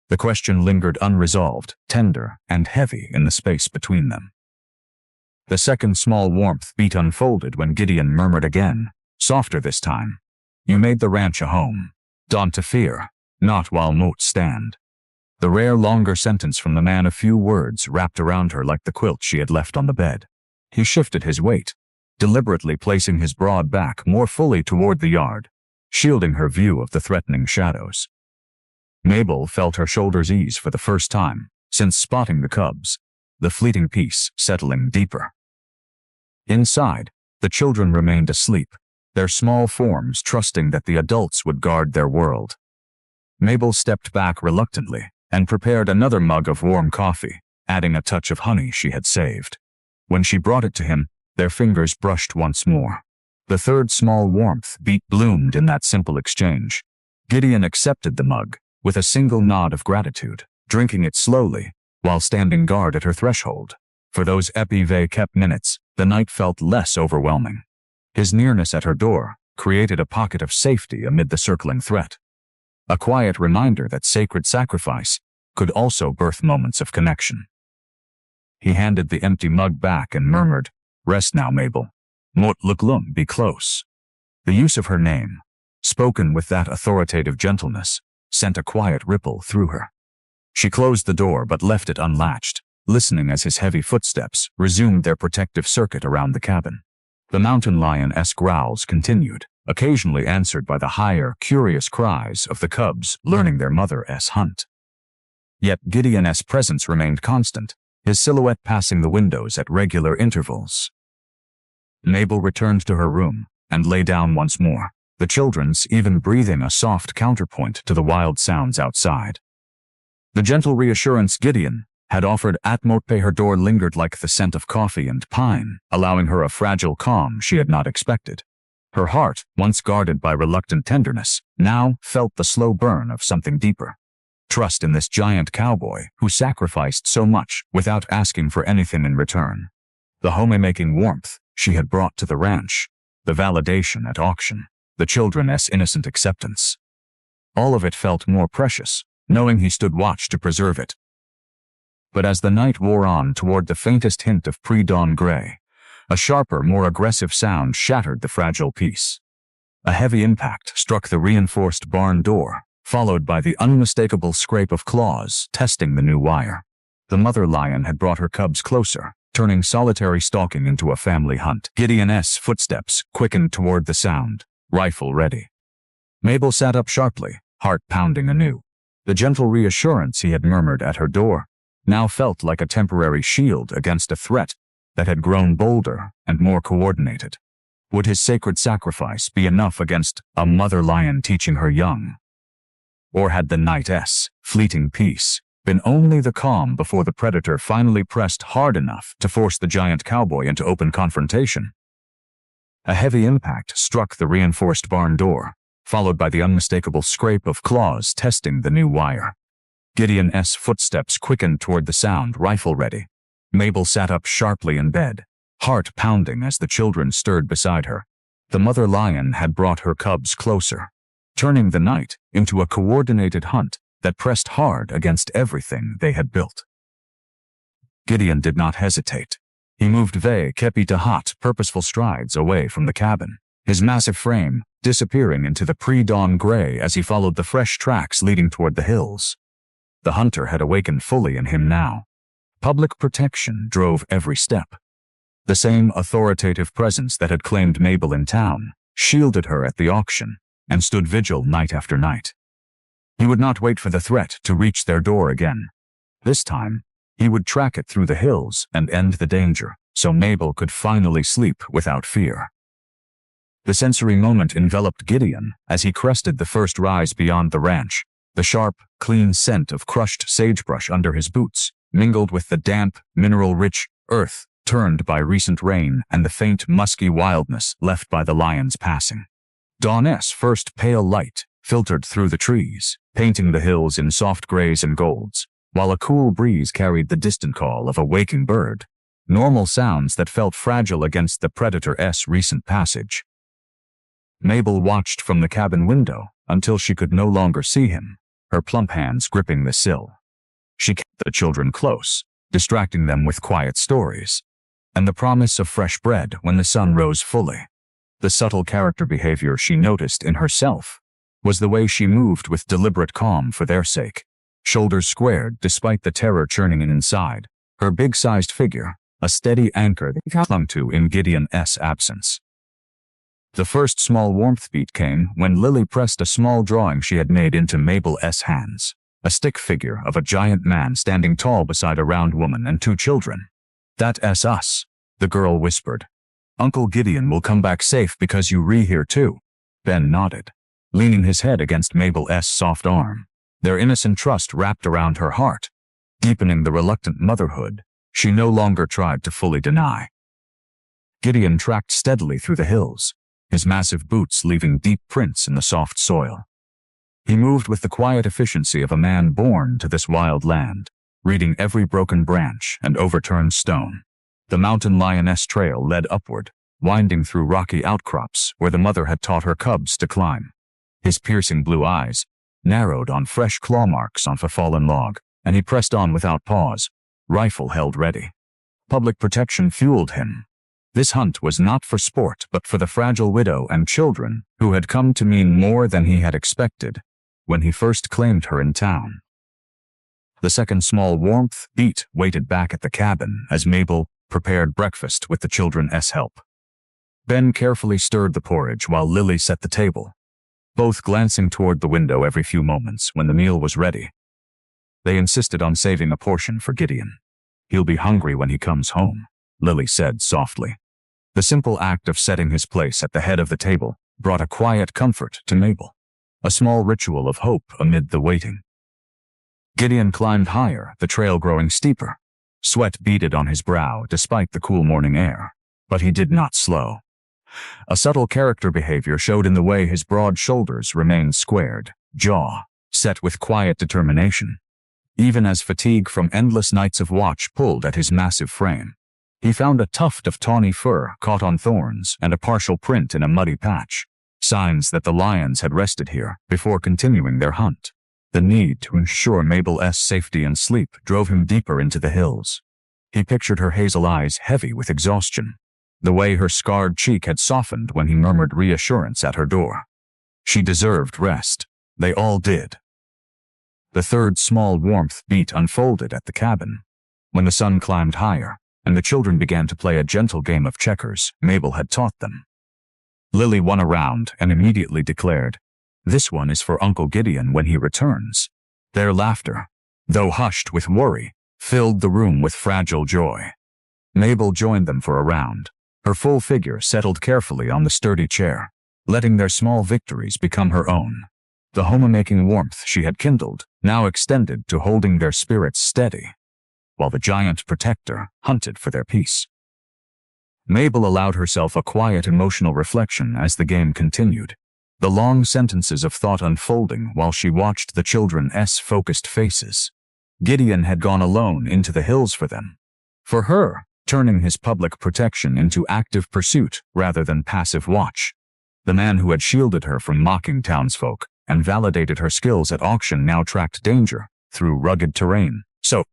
The question lingered unresolved, tender, and heavy in the space between them. The second small warmth beat unfolded when Gideon murmured again, softer this time. You made the ranch a home. Dawn to fear, not while moats stand. The rare longer sentence from the man, a few words wrapped around her like the quilt she had left on the bed. He shifted his weight, deliberately placing his broad back more fully toward the yard, shielding her view of the threatening shadows. Mabel felt her shoulders ease for the first time since spotting the cubs, the fleeting peace settling deeper. Inside, the children remained asleep, their small forms trusting that the adults would guard their world. Mabel stepped back reluctantly and prepared another mug of warm coffee, adding a touch of honey she had saved. When she brought it to him, their fingers brushed once more. The third small warmth beat bloomed in that simple exchange. Gideon accepted the mug with a single nod of gratitude, drinking it slowly while standing guard at her threshold. For those kept minutes, the night felt less overwhelming. His nearness at her door created a pocket of safety amid the circling threat. A quiet reminder that sacred sacrifice could also birth moments of connection. He handed the empty mug back and murmured, Rest now, Mabel. Mot luklum, be close. The use of her name, spoken with that authoritative gentleness, sent a quiet ripple through her. She closed the door but left it unlatched, listening as his heavy footsteps resumed their protective circuit around the cabin. The mountain lion's growls continued, occasionally answered by the higher, curious cries of the cubs learning their mother's hunt. Yet Gideon's presence remained constant, his silhouette passing the windows at regular intervals. Mabel returned to her room and lay down once more, the children's even breathing a soft counterpoint to the wild sounds outside. The gentle reassurance Gideon had offered at her door lingered like the scent of coffee and pine, allowing her a fragile calm she had not expected. Her heart, once guarded by reluctant tenderness, now felt the slow burn of something deeper. Trust in this giant cowboy who sacrificed so much without asking for anything in return. The homemaking warmth she had brought to the ranch, the validation at auction, the children's innocent acceptance. All of it felt more precious, knowing he stood watch to preserve it. But as the night wore on toward the faintest hint of pre-dawn gray, a sharper, more aggressive sound shattered the fragile peace. A heavy impact struck the reinforced barn door, followed by the unmistakable scrape of claws testing the new wire. The mother lion had brought her cubs closer, turning solitary stalking into a family hunt. Gideon's footsteps quickened toward the sound, rifle ready. Mabel sat up sharply, heart pounding anew. The gentle reassurance he had murmured at her door now felt like a temporary shield against a threat that had grown bolder and more coordinated. Would his sacred sacrifice be enough against a mother lion teaching her young? Or had the night's fleeting peace been only the calm before the predator finally pressed hard enough to force the giant cowboy into open confrontation? A heavy impact struck the reinforced barn door, followed by the unmistakable scrape of claws testing the new wire. Gideon's footsteps quickened toward the sound, rifle ready. Mabel sat up sharply in bed, heart pounding as the children stirred beside her. The mother lion had brought her cubs closer, turning the night into a coordinated hunt that pressed hard against everything they had built. Gideon did not hesitate. He moved hot, purposeful strides away from the cabin, his massive frame disappearing into the pre-dawn gray as he followed the fresh tracks leading toward the hills. The hunter had awakened fully in him now. Public protection drove every step. The same authoritative presence that had claimed Mabel in town shielded her at the auction and stood vigil night after night. He would not wait for the threat to reach their door again. This time, he would track it through the hills and end the danger so Mabel could finally sleep without fear. The sensory moment enveloped Gideon as he crested the first rise beyond the ranch. The sharp, clean scent of crushed sagebrush under his boots mingled with the damp, mineral-rich earth turned by recent rain and the faint, musky wildness left by the lions passing. Dawn's first pale light filtered through the trees, painting the hills in soft grays and golds, while a cool breeze carried the distant call of a waking bird, normal sounds that felt fragile against the predator's recent passage. Mabel watched from the cabin window until she could no longer see him, her plump hands gripping the sill. She kept the children close, distracting them with quiet stories, and the promise of fresh bread when the sun rose fully. The subtle character behavior she noticed in herself was the way she moved with deliberate calm for their sake, shoulders squared despite the terror churning inside, her big-sized figure, a steady anchor they clung to in Gideon's absence. The first small warmth beat came when Lily pressed a small drawing she had made into Mabel's hands, a stick figure of a giant man standing tall beside a round woman and two children. "That's us," the girl whispered. "Uncle Gideon will come back safe because you here too." Ben nodded, leaning his head against Mabel's soft arm, their innocent trust wrapped around her heart, deepening the reluctant motherhood she no longer tried to fully deny. Gideon tracked steadily through the hills, his massive boots leaving deep prints in the soft soil. He moved with the quiet efficiency of a man born to this wild land, reading every broken branch and overturned stone. The mountain lioness trail led upward, winding through rocky outcrops where the mother had taught her cubs to climb. His piercing blue eyes narrowed on fresh claw marks on a fallen log, and he pressed on without pause, rifle held ready. Public protection fueled him. This hunt was not for sport but for the fragile widow and children who had come to mean more than he had expected when he first claimed her in town. The second small warmth beat waited back at the cabin as Mabel prepared breakfast with the children's help. Ben carefully stirred the porridge while Lily set the table, both glancing toward the window every few moments when the meal was ready. They insisted on saving a portion for Gideon. "He'll be hungry when he comes home," Lily said softly. The simple act of setting his place at the head of the table brought a quiet comfort to Mabel, a small ritual of hope amid the waiting. Gideon climbed higher, the trail growing steeper. Sweat beaded on his brow despite the cool morning air, but he did not slow. A subtle character behavior showed in the way his broad shoulders remained squared, jaw set with quiet determination. Even as fatigue from endless nights of watch pulled at his massive frame, he found a tuft of tawny fur caught on thorns and a partial print in a muddy patch, signs that the lions had rested here before continuing their hunt. The need to ensure Mabel's safety and sleep drove him deeper into the hills. He pictured her hazel eyes heavy with exhaustion, the way her scarred cheek had softened when he murmured reassurance at her door. She deserved rest. They all did. The third small warmth beat unfolded at the cabin. When the sun climbed higher, and the children began to play a gentle game of checkers Mabel had taught them. Lily won a round and immediately declared, "This one is for Uncle Gideon when he returns." Their laughter, though hushed with worry, filled the room with fragile joy. Mabel joined them for a round. Her full figure settled carefully on the sturdy chair, letting their small victories become her own. The homemaking warmth she had kindled now extended to holding their spirits steady, while the giant protector hunted for their peace. Mabel allowed herself a quiet emotional reflection as the game continued, the long sentences of thought unfolding while she watched the children's focused faces. Gideon had gone alone into the hills for them. For her, turning his public protection into active pursuit rather than passive watch. The man who had shielded her from mocking townsfolk and validated her skills at auction now tracked danger through rugged terrain, so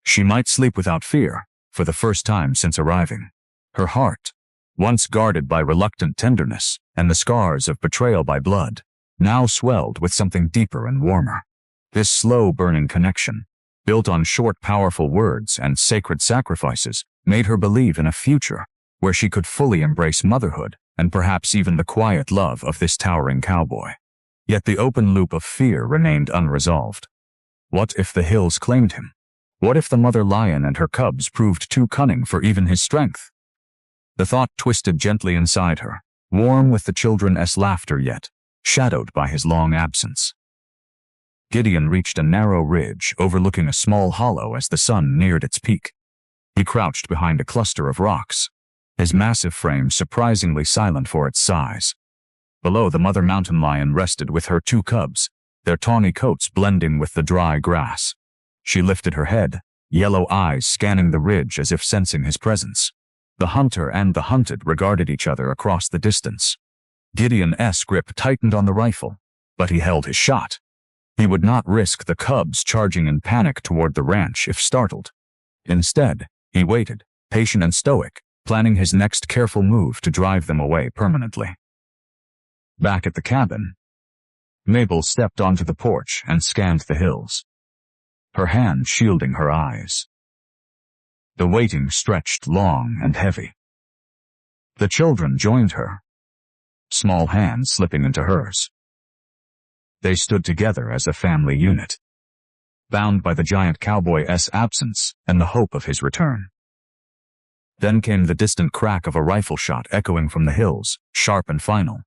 she might sleep without fear for the first time since arriving. Her heart, once guarded by reluctant tenderness and the scars of betrayal by blood, now swelled with something deeper and warmer. This slow-burning connection, built on short, powerful words and sacred sacrifices, made her believe in a future where she could fully embrace motherhood and perhaps even the quiet love of this towering cowboy. Yet the open loop of fear remained unresolved. What if the hills claimed him? What if the mother lion and her cubs proved too cunning for even his strength? The thought twisted gently inside her, warm with the children's laughter yet shadowed by his long absence. Gideon reached a narrow ridge overlooking a small hollow as the sun neared its peak. He crouched behind a cluster of rocks, his massive frame surprisingly silent for its size. Below, the mother mountain lion rested with her 2 cubs, their tawny coats blending with the dry grass. She lifted her head, yellow eyes scanning the ridge as if sensing his presence. The hunter and the hunted regarded each other across the distance. Gideon's grip tightened on the rifle, but he held his shot. He would not risk the cubs charging in panic toward the ranch if startled. Instead, he waited, patient and stoic, planning his next careful move to drive them away permanently. Back at the cabin, Mabel stepped onto the porch and scanned the hills, her hand shielding her eyes. The waiting stretched long and heavy. The children joined her, small hands slipping into hers. They stood together as a family unit, bound by the giant cowboy's absence and the hope of his return. Then came the distant crack of a rifle shot echoing from the hills, sharp and final.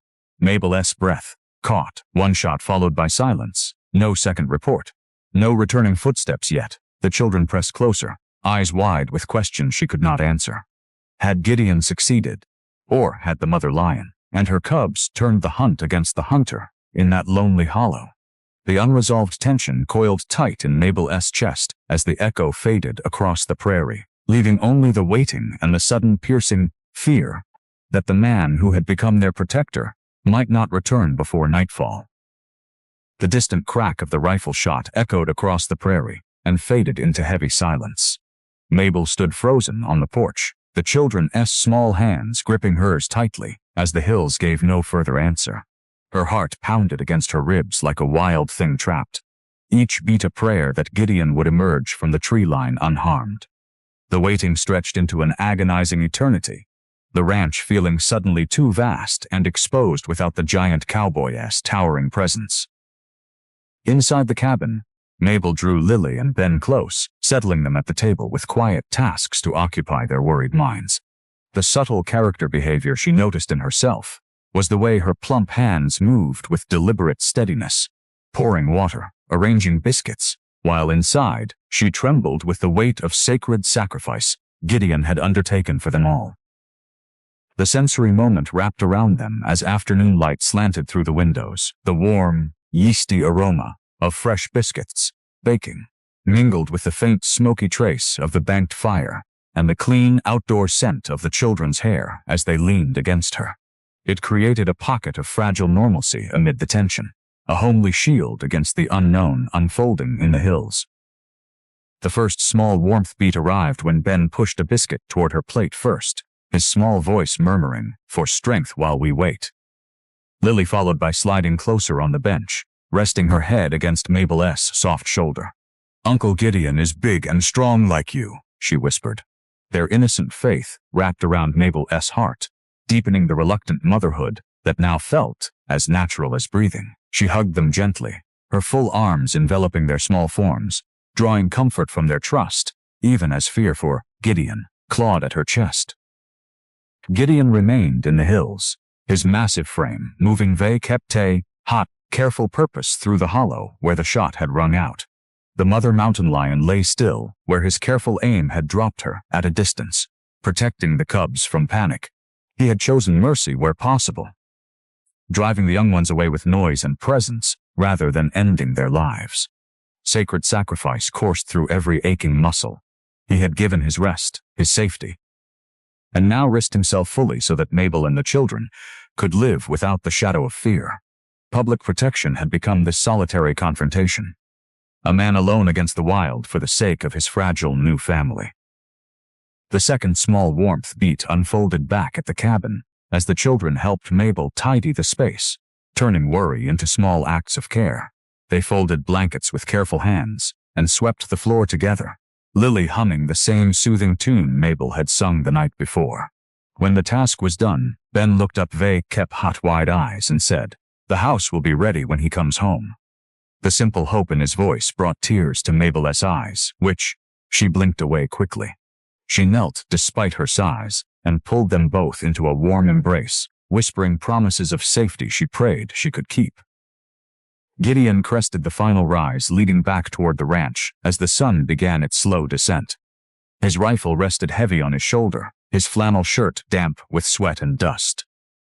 Mabel's breath caught, one shot followed by silence, no second report, no returning footsteps yet. The children pressed closer, eyes wide with questions she could not answer. Had Gideon succeeded? Or had the mother lion and her cubs turned the hunt against the hunter in that lonely hollow? The unresolved tension coiled tight in Mabel's chest as the echo faded across the prairie, leaving only the waiting and the sudden piercing fear that the man who had become their protector might not return before nightfall. The distant crack of the rifle shot echoed across the prairie and faded into heavy silence. Mabel stood frozen on the porch, the children's small hands gripping hers tightly as the hills gave no further answer. Her heart pounded against her ribs like a wild thing trapped, each beat a prayer that Gideon would emerge from the tree line unharmed. The waiting stretched into an agonizing eternity, the ranch feeling suddenly too vast and exposed without the giant cowboy's towering presence. Inside the cabin, Mabel drew Lily and Ben close, settling them at the table with quiet tasks to occupy their worried minds. The subtle character behavior she noticed in herself was the way her plump hands moved with deliberate steadiness, pouring water, arranging biscuits, while inside she trembled with the weight of sacred sacrifice Gideon had undertaken for them all. The sensory moment wrapped around them as afternoon light slanted through the windows. The warm, yeasty aroma of fresh biscuits, baking, mingled with the faint smoky trace of the banked fire and the clean outdoor scent of the children's hair as they leaned against her. It created a pocket of fragile normalcy amid the tension, a homely shield against the unknown unfolding in the hills. The first small warmth beat arrived when Ben pushed a biscuit toward her plate first, his small voice murmuring, "For strength while we wait." Lily followed by sliding closer on the bench, resting her head against Mabel's soft shoulder. "Uncle Gideon is big and strong like you," she whispered. Their innocent faith wrapped around Mabel's heart, deepening the reluctant motherhood that now felt as natural as breathing. She hugged them gently, her full arms enveloping their small forms, drawing comfort from their trust, even as fear for Gideon clawed at her chest. Gideon remained in the hills, his massive frame moving hot, careful purpose through the hollow where the shot had rung out. The mother mountain lion lay still where his careful aim had dropped her at a distance, protecting the cubs from panic. He had chosen mercy where possible, driving the young ones away with noise and presence rather than ending their lives. Sacred sacrifice coursed through every aching muscle. He had given his rest, his safety, and now risked himself fully so that Mabel and the children could live without the shadow of fear. Public protection had become this solitary confrontation, a man alone against the wild for the sake of his fragile new family. The second small warmth beat unfolded back at the cabin as the children helped Mabel tidy the space, turning worry into small acts of care. They folded blankets with careful hands, and swept the floor together, Lily humming the same soothing tune Mabel had sung the night before. When the task was done, Ben looked up, kept hot wide eyes, and said, "The house will be ready when he comes home." The simple hope in his voice brought tears to Mabel's eyes, which she blinked away quickly. She knelt despite her size and pulled them both into a warm embrace, whispering promises of safety she prayed she could keep. Gideon crested the final rise leading back toward the ranch as the sun began its slow descent. His rifle rested heavy on his shoulder, his flannel shirt damp with sweat and dust.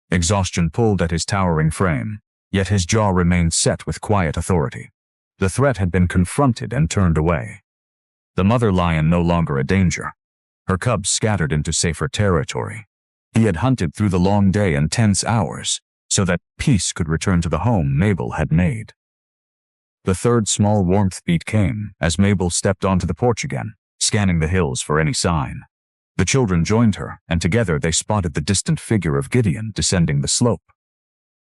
Exhaustion pulled at his towering frame, yet his jaw remained set with quiet authority. The threat had been confronted and turned away. The mother lion no longer a danger, her cubs scattered into safer territory. He had hunted through the long day and tense hours so that peace could return to the home Mabel had made. The third small warmth beat came as Mabel stepped onto the porch again, scanning the hills for any sign. The children joined her, and together they spotted the distant figure of Gideon descending the slope.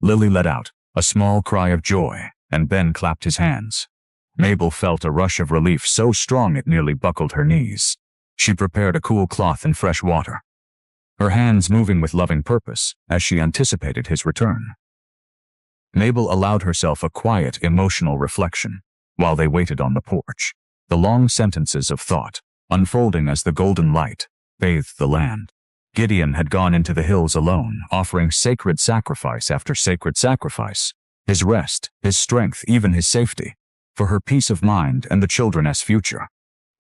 Lily let out a small cry of joy, and Ben clapped his hands. Mabel felt a rush of relief so strong it nearly buckled her knees. She prepared a cool cloth and fresh water, her hands moving with loving purpose as she anticipated his return. Mabel allowed herself a quiet, emotional reflection while they waited on the porch, the long sentences of thought unfolding as the golden light bathed the land. Gideon had gone into the hills alone, offering sacred sacrifice after sacred sacrifice, his rest, his strength, even his safety, for her peace of mind and the children's future.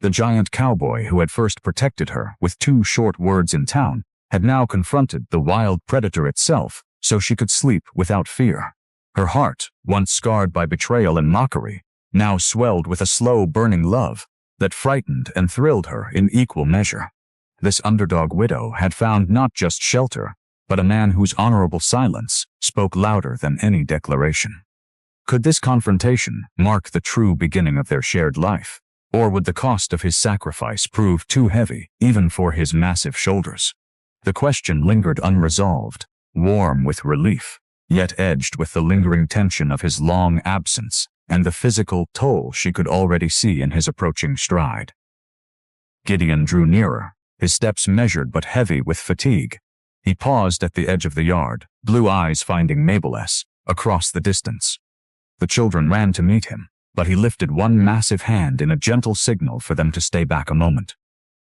The giant cowboy who had first protected her with 2 short words in town had now confronted the wild predator itself so she could sleep without fear. Her heart, once scarred by betrayal and mockery, now swelled with a slow burning love that frightened and thrilled her in equal measure. This underdog widow had found not just shelter, but a man whose honorable silence spoke louder than any declaration. Could this confrontation mark the true beginning of their shared life, or would the cost of his sacrifice prove too heavy even for his massive shoulders? The question lingered unresolved, warm with relief, yet edged with the lingering tension of his long absence and the physical toll she could already see in his approaching stride. Gideon drew nearer, his steps measured but heavy with fatigue. He paused at the edge of the yard, blue eyes finding Mabel's across the distance. The children ran to meet him, but he lifted one massive hand in a gentle signal for them to stay back a moment.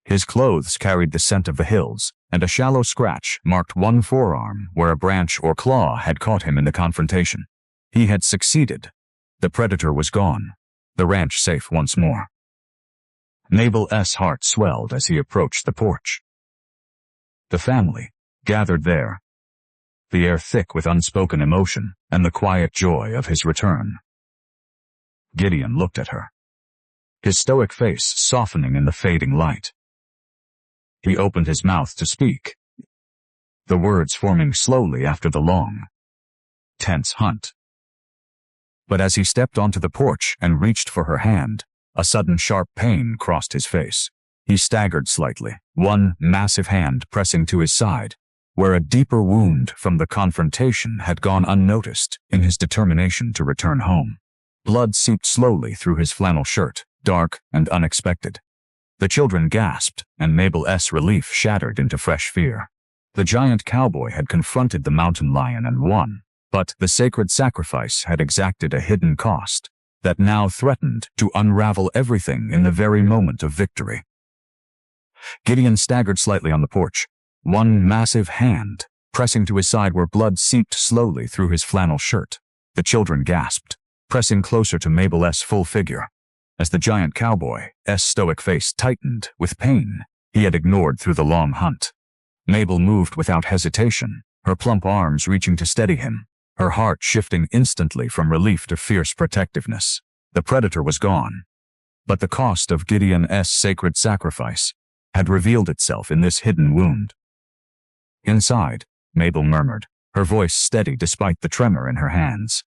His clothes carried the scent of the hills, and a shallow scratch marked one forearm where a branch or claw had caught him in the confrontation. He had succeeded. The predator was gone, the ranch safe once more. Mabel's heart swelled as he approached the porch. The family gathered there, the air thick with unspoken emotion and the quiet joy of his return. Gideon looked at her, his stoic face softening in the fading light. He opened his mouth to speak, the words forming slowly after the long, tense hunt. But as he stepped onto the porch and reached for her hand, a sudden sharp pain crossed his face. He staggered slightly, one massive hand pressing to his side, where a deeper wound from the confrontation had gone unnoticed in his determination to return home. Blood seeped slowly through his flannel shirt, dark and unexpected. The children gasped, and Mabel's relief shattered into fresh fear. The giant cowboy had confronted the mountain lion and won, but the sacred sacrifice had exacted a hidden cost that now threatened to unravel everything in the very moment of victory. Gideon staggered slightly on the porch, one massive hand pressing to his side where blood seeped slowly through his flannel shirt. The children gasped, pressing closer to Mabel's full figure. As the giant cowboy's stoic face tightened with pain he had ignored through the long hunt. Mabel moved without hesitation, her plump arms reaching to steady him, her heart shifting instantly from relief to fierce protectiveness. The predator was gone, but the cost of Gideon's sacred sacrifice had revealed itself in this hidden wound. Inside, Mabel murmured, her voice steady despite the tremor in her hands.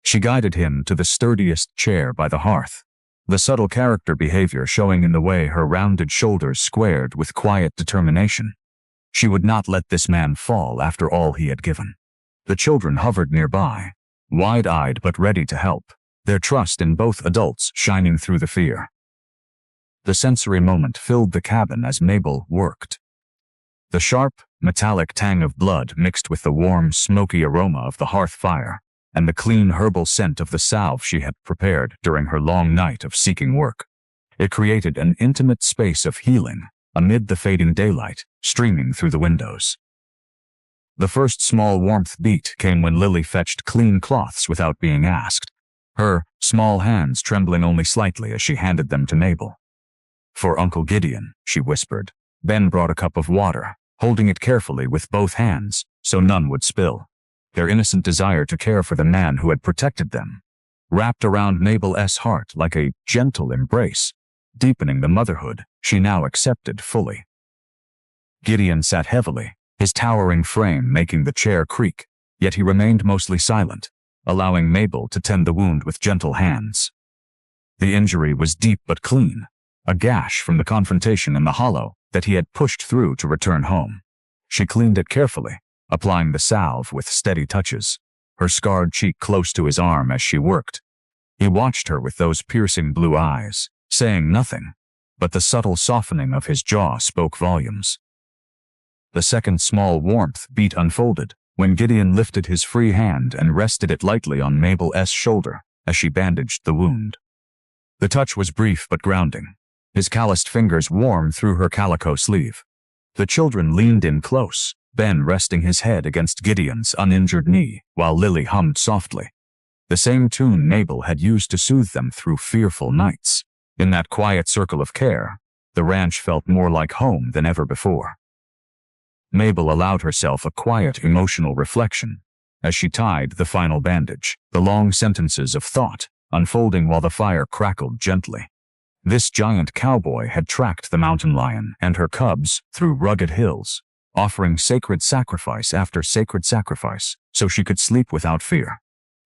She guided him to the sturdiest chair by the hearth, the subtle character behavior showing in the way her rounded shoulders squared with quiet determination. She would not let this man fall after all he had given. The children hovered nearby, wide-eyed but ready to help, their trust in both adults shining through the fear. The sensory moment filled the cabin as Mabel worked. The sharp, metallic tang of blood mixed with the warm, smoky aroma of the hearth fire, and the clean herbal scent of the salve she had prepared during her long night of seeking work. It created an intimate space of healing amid the fading daylight streaming through the windows. The first small warmth beat came when Lily fetched clean cloths without being asked, her small hands trembling only slightly as she handed them to Mabel. "For Uncle Gideon," she whispered. Ben brought a cup of water, holding it carefully with both hands so none would spill. Their innocent desire to care for the man who had protected them wrapped around Mabel's heart like a gentle embrace, deepening the motherhood she now accepted fully. Gideon sat heavily, his towering frame making the chair creak, yet he remained mostly silent, allowing Mabel to tend the wound with gentle hands. The injury was deep but clean, a gash from the confrontation in the hollow that he had pushed through to return home. She cleaned it carefully, applying the salve with steady touches, her scarred cheek close to his arm as she worked. He watched her with those piercing blue eyes, saying nothing, but the subtle softening of his jaw spoke volumes. The second small warmth beat unfolded when Gideon lifted his free hand and rested it lightly on Mabel's shoulder as she bandaged the wound. The touch was brief but grounding, his calloused fingers warm through her calico sleeve. The children leaned in close, Ben resting his head against Gideon's uninjured knee while Lily hummed softly, the same tune Mabel had used to soothe them through fearful nights. In that quiet circle of care, the ranch felt more like home than ever before. Mabel allowed herself a quiet emotional reflection as she tied the final bandage, the long sentences of thought unfolding while the fire crackled gently. This giant cowboy had tracked the mountain lion and her cubs through rugged hills, offering sacred sacrifice after sacred sacrifice so she could sleep without fear.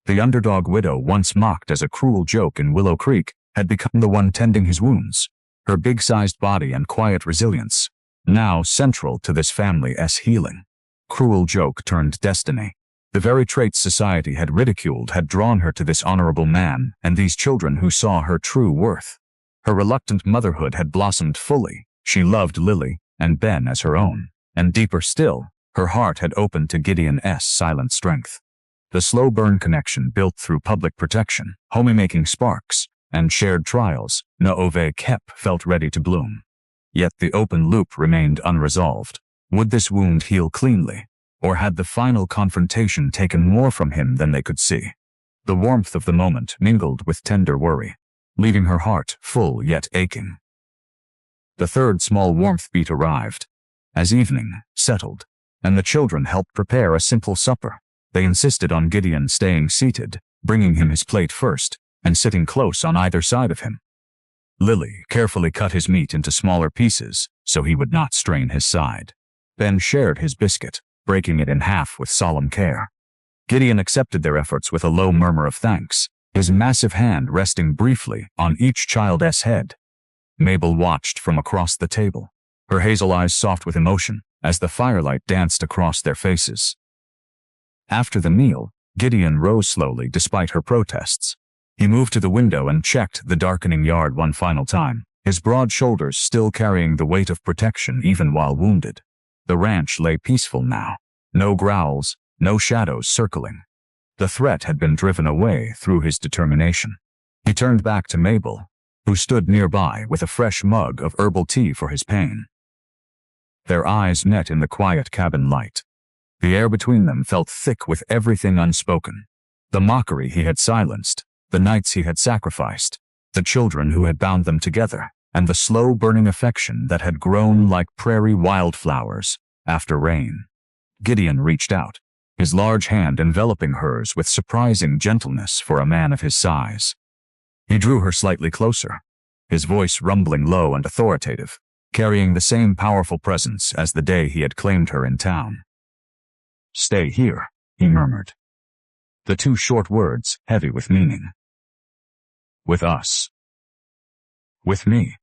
The underdog widow, once mocked as a cruel joke in Willow Creek, had become the one tending his wounds, her big-sized body and quiet resilience, now central to this family's healing. Cruel joke turned destiny. The very traits society had ridiculed had drawn her to this honorable man and these children who saw her true worth. Her reluctant motherhood had blossomed fully. She loved Lily and Ben as her own, and deeper still, her heart had opened to Gideon's silent strength. The slow burn connection built through public protection, homemaking sparks, and shared trials, Noove Kep felt ready to bloom. Yet the open loop remained unresolved. Would this wound heal cleanly, or had the final confrontation taken more from him than they could see? The warmth of the moment mingled with tender worry, leaving her heart full yet aching. The third small warmth beat arrived. As evening settled, and the children helped prepare a simple supper, they insisted on Gideon staying seated, bringing him his plate first, and sitting close on either side of him. Lily carefully cut his meat into smaller pieces so he would not strain his side. Ben shared his biscuit, breaking it in half with solemn care. Gideon accepted their efforts with a low murmur of thanks, his massive hand resting briefly on each child's head. Mabel watched from across the table, her hazel eyes soft with emotion as the firelight danced across their faces. After the meal, Gideon rose slowly despite her protests. He moved to the window and checked the darkening yard one final time, his broad shoulders still carrying the weight of protection even while wounded. The ranch lay peaceful now, no growls, no shadows circling. The threat had been driven away through his determination. He turned back to Mabel, who stood nearby with a fresh mug of herbal tea for his pain. Their eyes met in the quiet cabin light. The air between them felt thick with everything unspoken. The mockery he had silenced, the nights he had sacrificed, the children who had bound them together, and the slow burning affection that had grown like prairie wildflowers after rain. Gideon reached out, his large hand enveloping hers with surprising gentleness for a man of his size. He drew her slightly closer, his voice rumbling low and authoritative, carrying the same powerful presence as the day he had claimed her in town. "Stay here," he murmured. The two short words heavy with meaning. "With us. With me."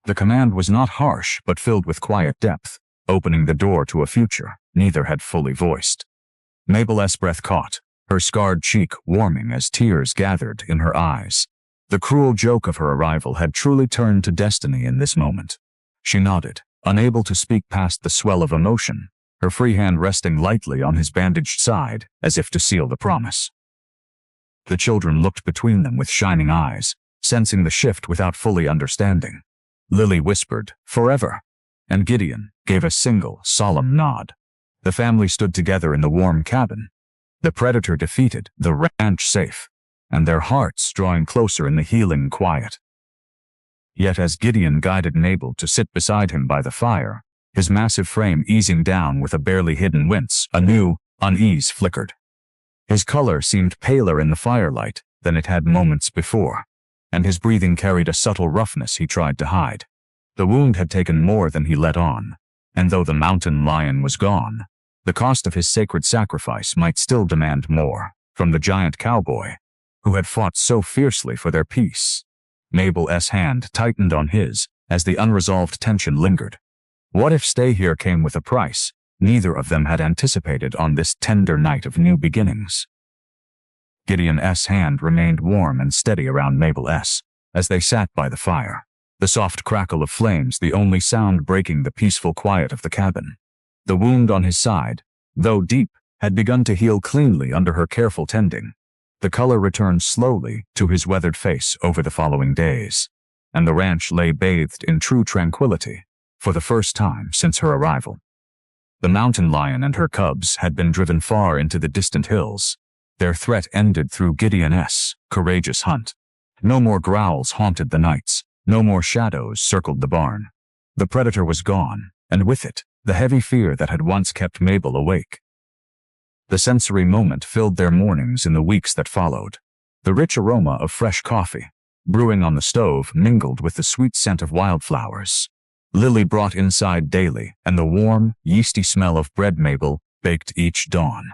The command was not harsh but filled with quiet depth, opening the door to a future neither had fully voiced. Mabel's breath caught, her scarred cheek warming as tears gathered in her eyes. The cruel joke of her arrival had truly turned to destiny in this moment. She nodded, unable to speak past the swell of emotion, her free hand resting lightly on his bandaged side as if to seal the promise. The children looked between them with shining eyes, sensing the shift without fully understanding. Lily whispered, "Forever," and Gideon gave a single, solemn nod. The family stood together in the warm cabin, the predator defeated, the ranch safe, and their hearts drawing closer in the healing quiet. Yet as Gideon guided Mabel to sit beside him by the fire, his massive frame easing down with a barely hidden wince, a new unease flickered. His color seemed paler in the firelight than it had moments before, and his breathing carried a subtle roughness he tried to hide. The wound had taken more than he let on, and though the mountain lion was gone, the cost of his sacred sacrifice might still demand more from the giant cowboy, who had fought so fiercely for their peace. Mabel's hand tightened on his as the unresolved tension lingered. What if stay here came with a price neither of them had anticipated on this tender night of new beginnings? Gideon's hand remained warm and steady around Mabel's as they sat by the fire, the soft crackle of flames the only sound breaking the peaceful quiet of the cabin. The wound on his side, though deep, had begun to heal cleanly under her careful tending. The color returned slowly to his weathered face over the following days, and the ranch lay bathed in true tranquility for the first time since her arrival. The mountain lion and her cubs had been driven far into the distant hills. Their threat ended through Gideon's courageous hunt. No more growls haunted the nights, no more shadows circled the barn. The predator was gone, and with it, the heavy fear that had once kept Mabel awake. The sensory moment filled their mornings in the weeks that followed. The rich aroma of fresh coffee, brewing on the stove, mingled with the sweet scent of wildflowers. Lily brought inside daily, and the warm, yeasty smell of bread Mabel baked each dawn.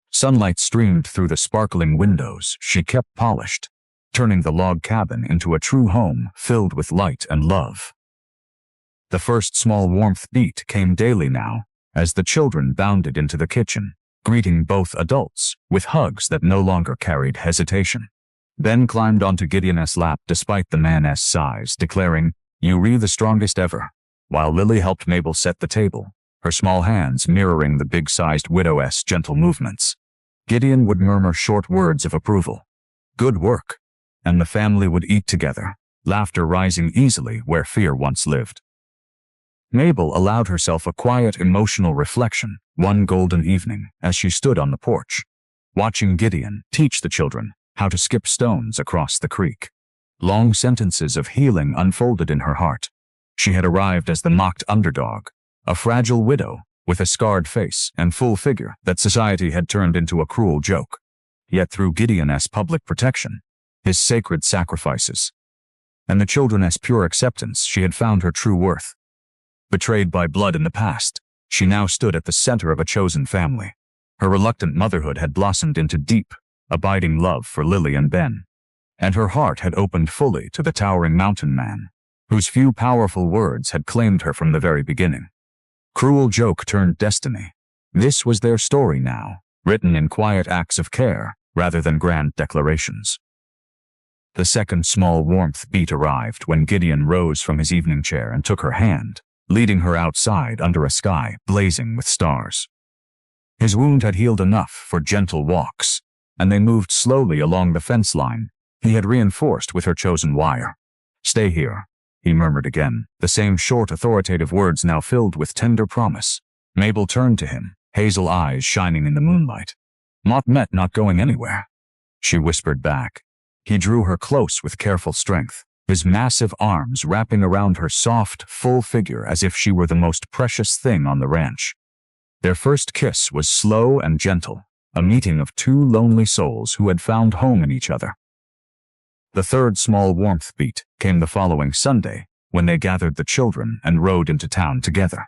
Sunlight streamed through the sparkling windows she kept polished, turning the log cabin into a true home filled with light and love. The first small warmth beat came daily now, as the children bounded into the kitchen, greeting both adults with hugs that no longer carried hesitation. Ben climbed onto Gideon's lap despite the man's size, declaring, "You're the strongest ever," while Lily helped Mabel set the table, her small hands mirroring the big-sized widow's gentle movements. Gideon would murmur short words of approval. "Good work," and the family would eat together, laughter rising easily where fear once lived. Mabel allowed herself a quiet emotional reflection one golden evening as she stood on the porch, watching Gideon teach the children how to skip stones across the creek. Long sentences of healing unfolded in her heart. She had arrived as the mocked underdog, a fragile widow with a scarred face and full figure that society had turned into a cruel joke. Yet through Gideon's public protection, his sacred sacrifices, and the children's pure acceptance, she had found her true worth. Betrayed by blood in the past, she now stood at the center of a chosen family. Her reluctant motherhood had blossomed into deep, abiding love for Lily and Ben, and her heart had opened fully to the towering mountain man, whose few powerful words had claimed her from the very beginning. Cruel joke turned destiny. This was their story now, written in quiet acts of care rather than grand declarations. The second small warmth beat arrived when Gideon rose from his evening chair and took her hand, leading her outside under a sky blazing with stars. His wound had healed enough for gentle walks, and they moved slowly along the fence line he had reinforced with her chosen wire. "Stay here," he murmured again, the same short authoritative words now filled with tender promise. Mabel turned to him, hazel eyes shining in the moonlight. Not going anywhere," she whispered back. He drew her close with careful strength, his massive arms wrapping around her soft, full figure as if she were the most precious thing on the ranch. Their first kiss was slow and gentle, a meeting of two lonely souls who had found home in each other. The third small warmth beat came the following Sunday, when they gathered the children and rode into town together.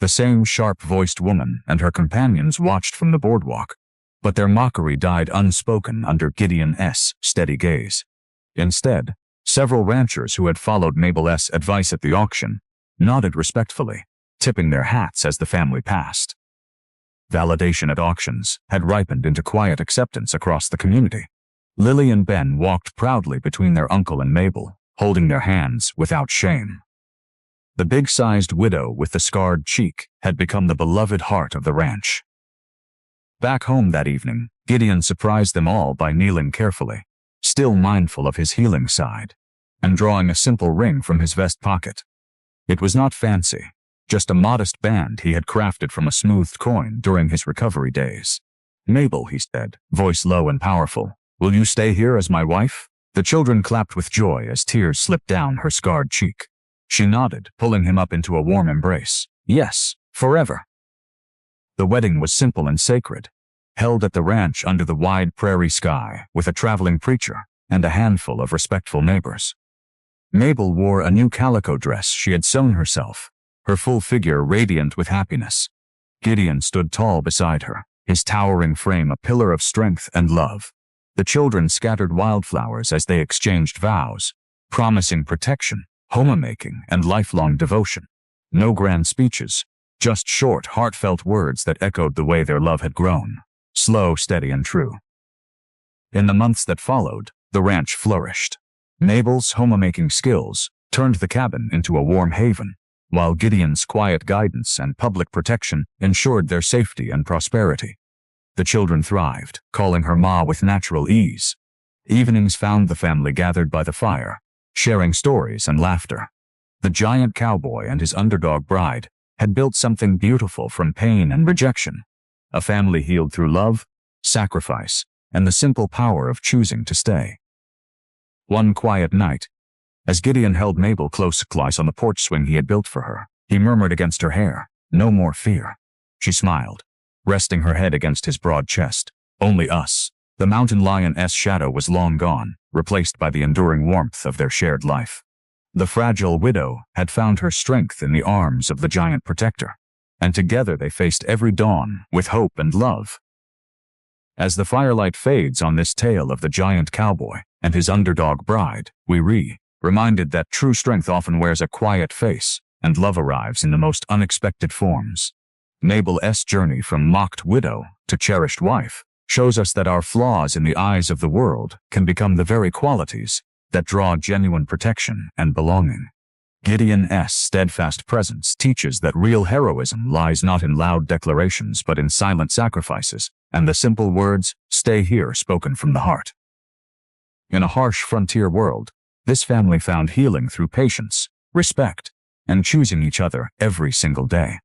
The same sharp-voiced woman and her companions watched from the boardwalk, but their mockery died unspoken under Gideon's steady gaze. Instead, several ranchers who had followed Mabel's advice at the auction nodded respectfully, tipping their hats as the family passed. validation at auctions, had ripened into quiet acceptance across the community. Lily and Ben walked proudly between their uncle and Mabel, holding their hands without shame. The big-sized widow with the scarred cheek had become the beloved heart of the ranch. Back home that evening, Gideon surprised them all by kneeling carefully, still mindful of his healing side, and drawing a simple ring from his vest pocket. It was not fancy, just a modest band he had crafted from a smoothed coin during his recovery days. "Mabel," he said, voice low and powerful, "will you stay here as my wife?" The children clapped with joy as tears slipped down her scarred cheek. She nodded, pulling him up into a warm embrace. "Yes, forever." The wedding was simple and sacred, held at the ranch under the wide prairie sky with a traveling preacher and a handful of respectful neighbors. Mabel wore a new calico dress she had sewn herself, her full figure radiant with happiness. Gideon stood tall beside her, his towering frame a pillar of strength and love. The children scattered wildflowers as they exchanged vows, promising protection, homemaking, and lifelong devotion. No grand speeches, just short, heartfelt words that echoed the way their love had grown, slow, steady, and true. In the months that followed, the ranch flourished. Mabel's homemaking skills turned the cabin into a warm haven, while Gideon's quiet guidance and public protection ensured their safety and prosperity. The children thrived, calling her Ma with natural ease. Evenings found the family gathered by the fire, sharing stories and laughter. The giant cowboy and his underdog bride had built something beautiful from pain and rejection, a family healed through love, sacrifice, and the simple power of choosing to stay. One quiet night, as Gideon held Mabel close on the porch swing he had built for her, he murmured against her hair, "No more fear." She smiled, resting her head against his broad chest. "Only us." The mountain lion's shadow was long gone, replaced by the enduring warmth of their shared life. The fragile widow had found her strength in the arms of the giant protector, and together they faced every dawn with hope and love. As the firelight fades on this tale of the giant cowboy and his underdog bride, we reminded that true strength often wears a quiet face, and love arrives in the most unexpected forms. Mabel's journey from mocked widow to cherished wife shows us that our flaws in the eyes of the world can become the very qualities that draw genuine protection and belonging. Gideon's steadfast presence teaches that real heroism lies not in loud declarations but in silent sacrifices, and the simple words, "Stay here," spoken from the heart. In a harsh frontier world, this family found healing through patience, respect, and choosing each other every single day.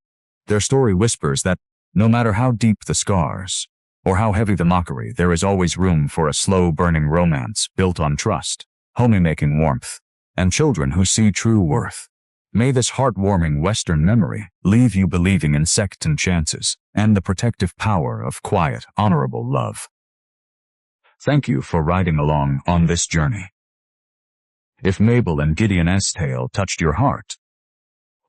Their story whispers that, no matter how deep the scars, or how heavy the mockery, there is always room for a slow-burning romance built on trust, homemaking warmth, and children who see true worth. May this heartwarming Western memory leave you believing in second chances and the protective power of quiet, honorable love. Thank you for riding along on this journey. If Mabel and Gideon's tale touched your heart,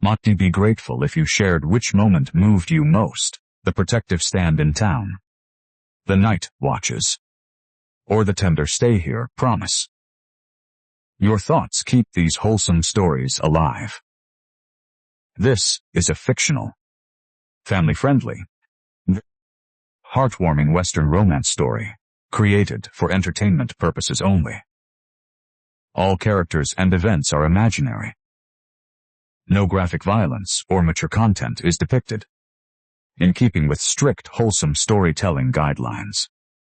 might you be grateful if you shared which moment moved you most: the protective stand in town, the night watches, or the tender "stay here" promise? Your thoughts keep these wholesome stories alive. This is a fictional, family-friendly, heartwarming Western romance story, created for entertainment purposes only. All characters and events are imaginary. No graphic violence or mature content is depicted, in keeping with strict wholesome storytelling guidelines.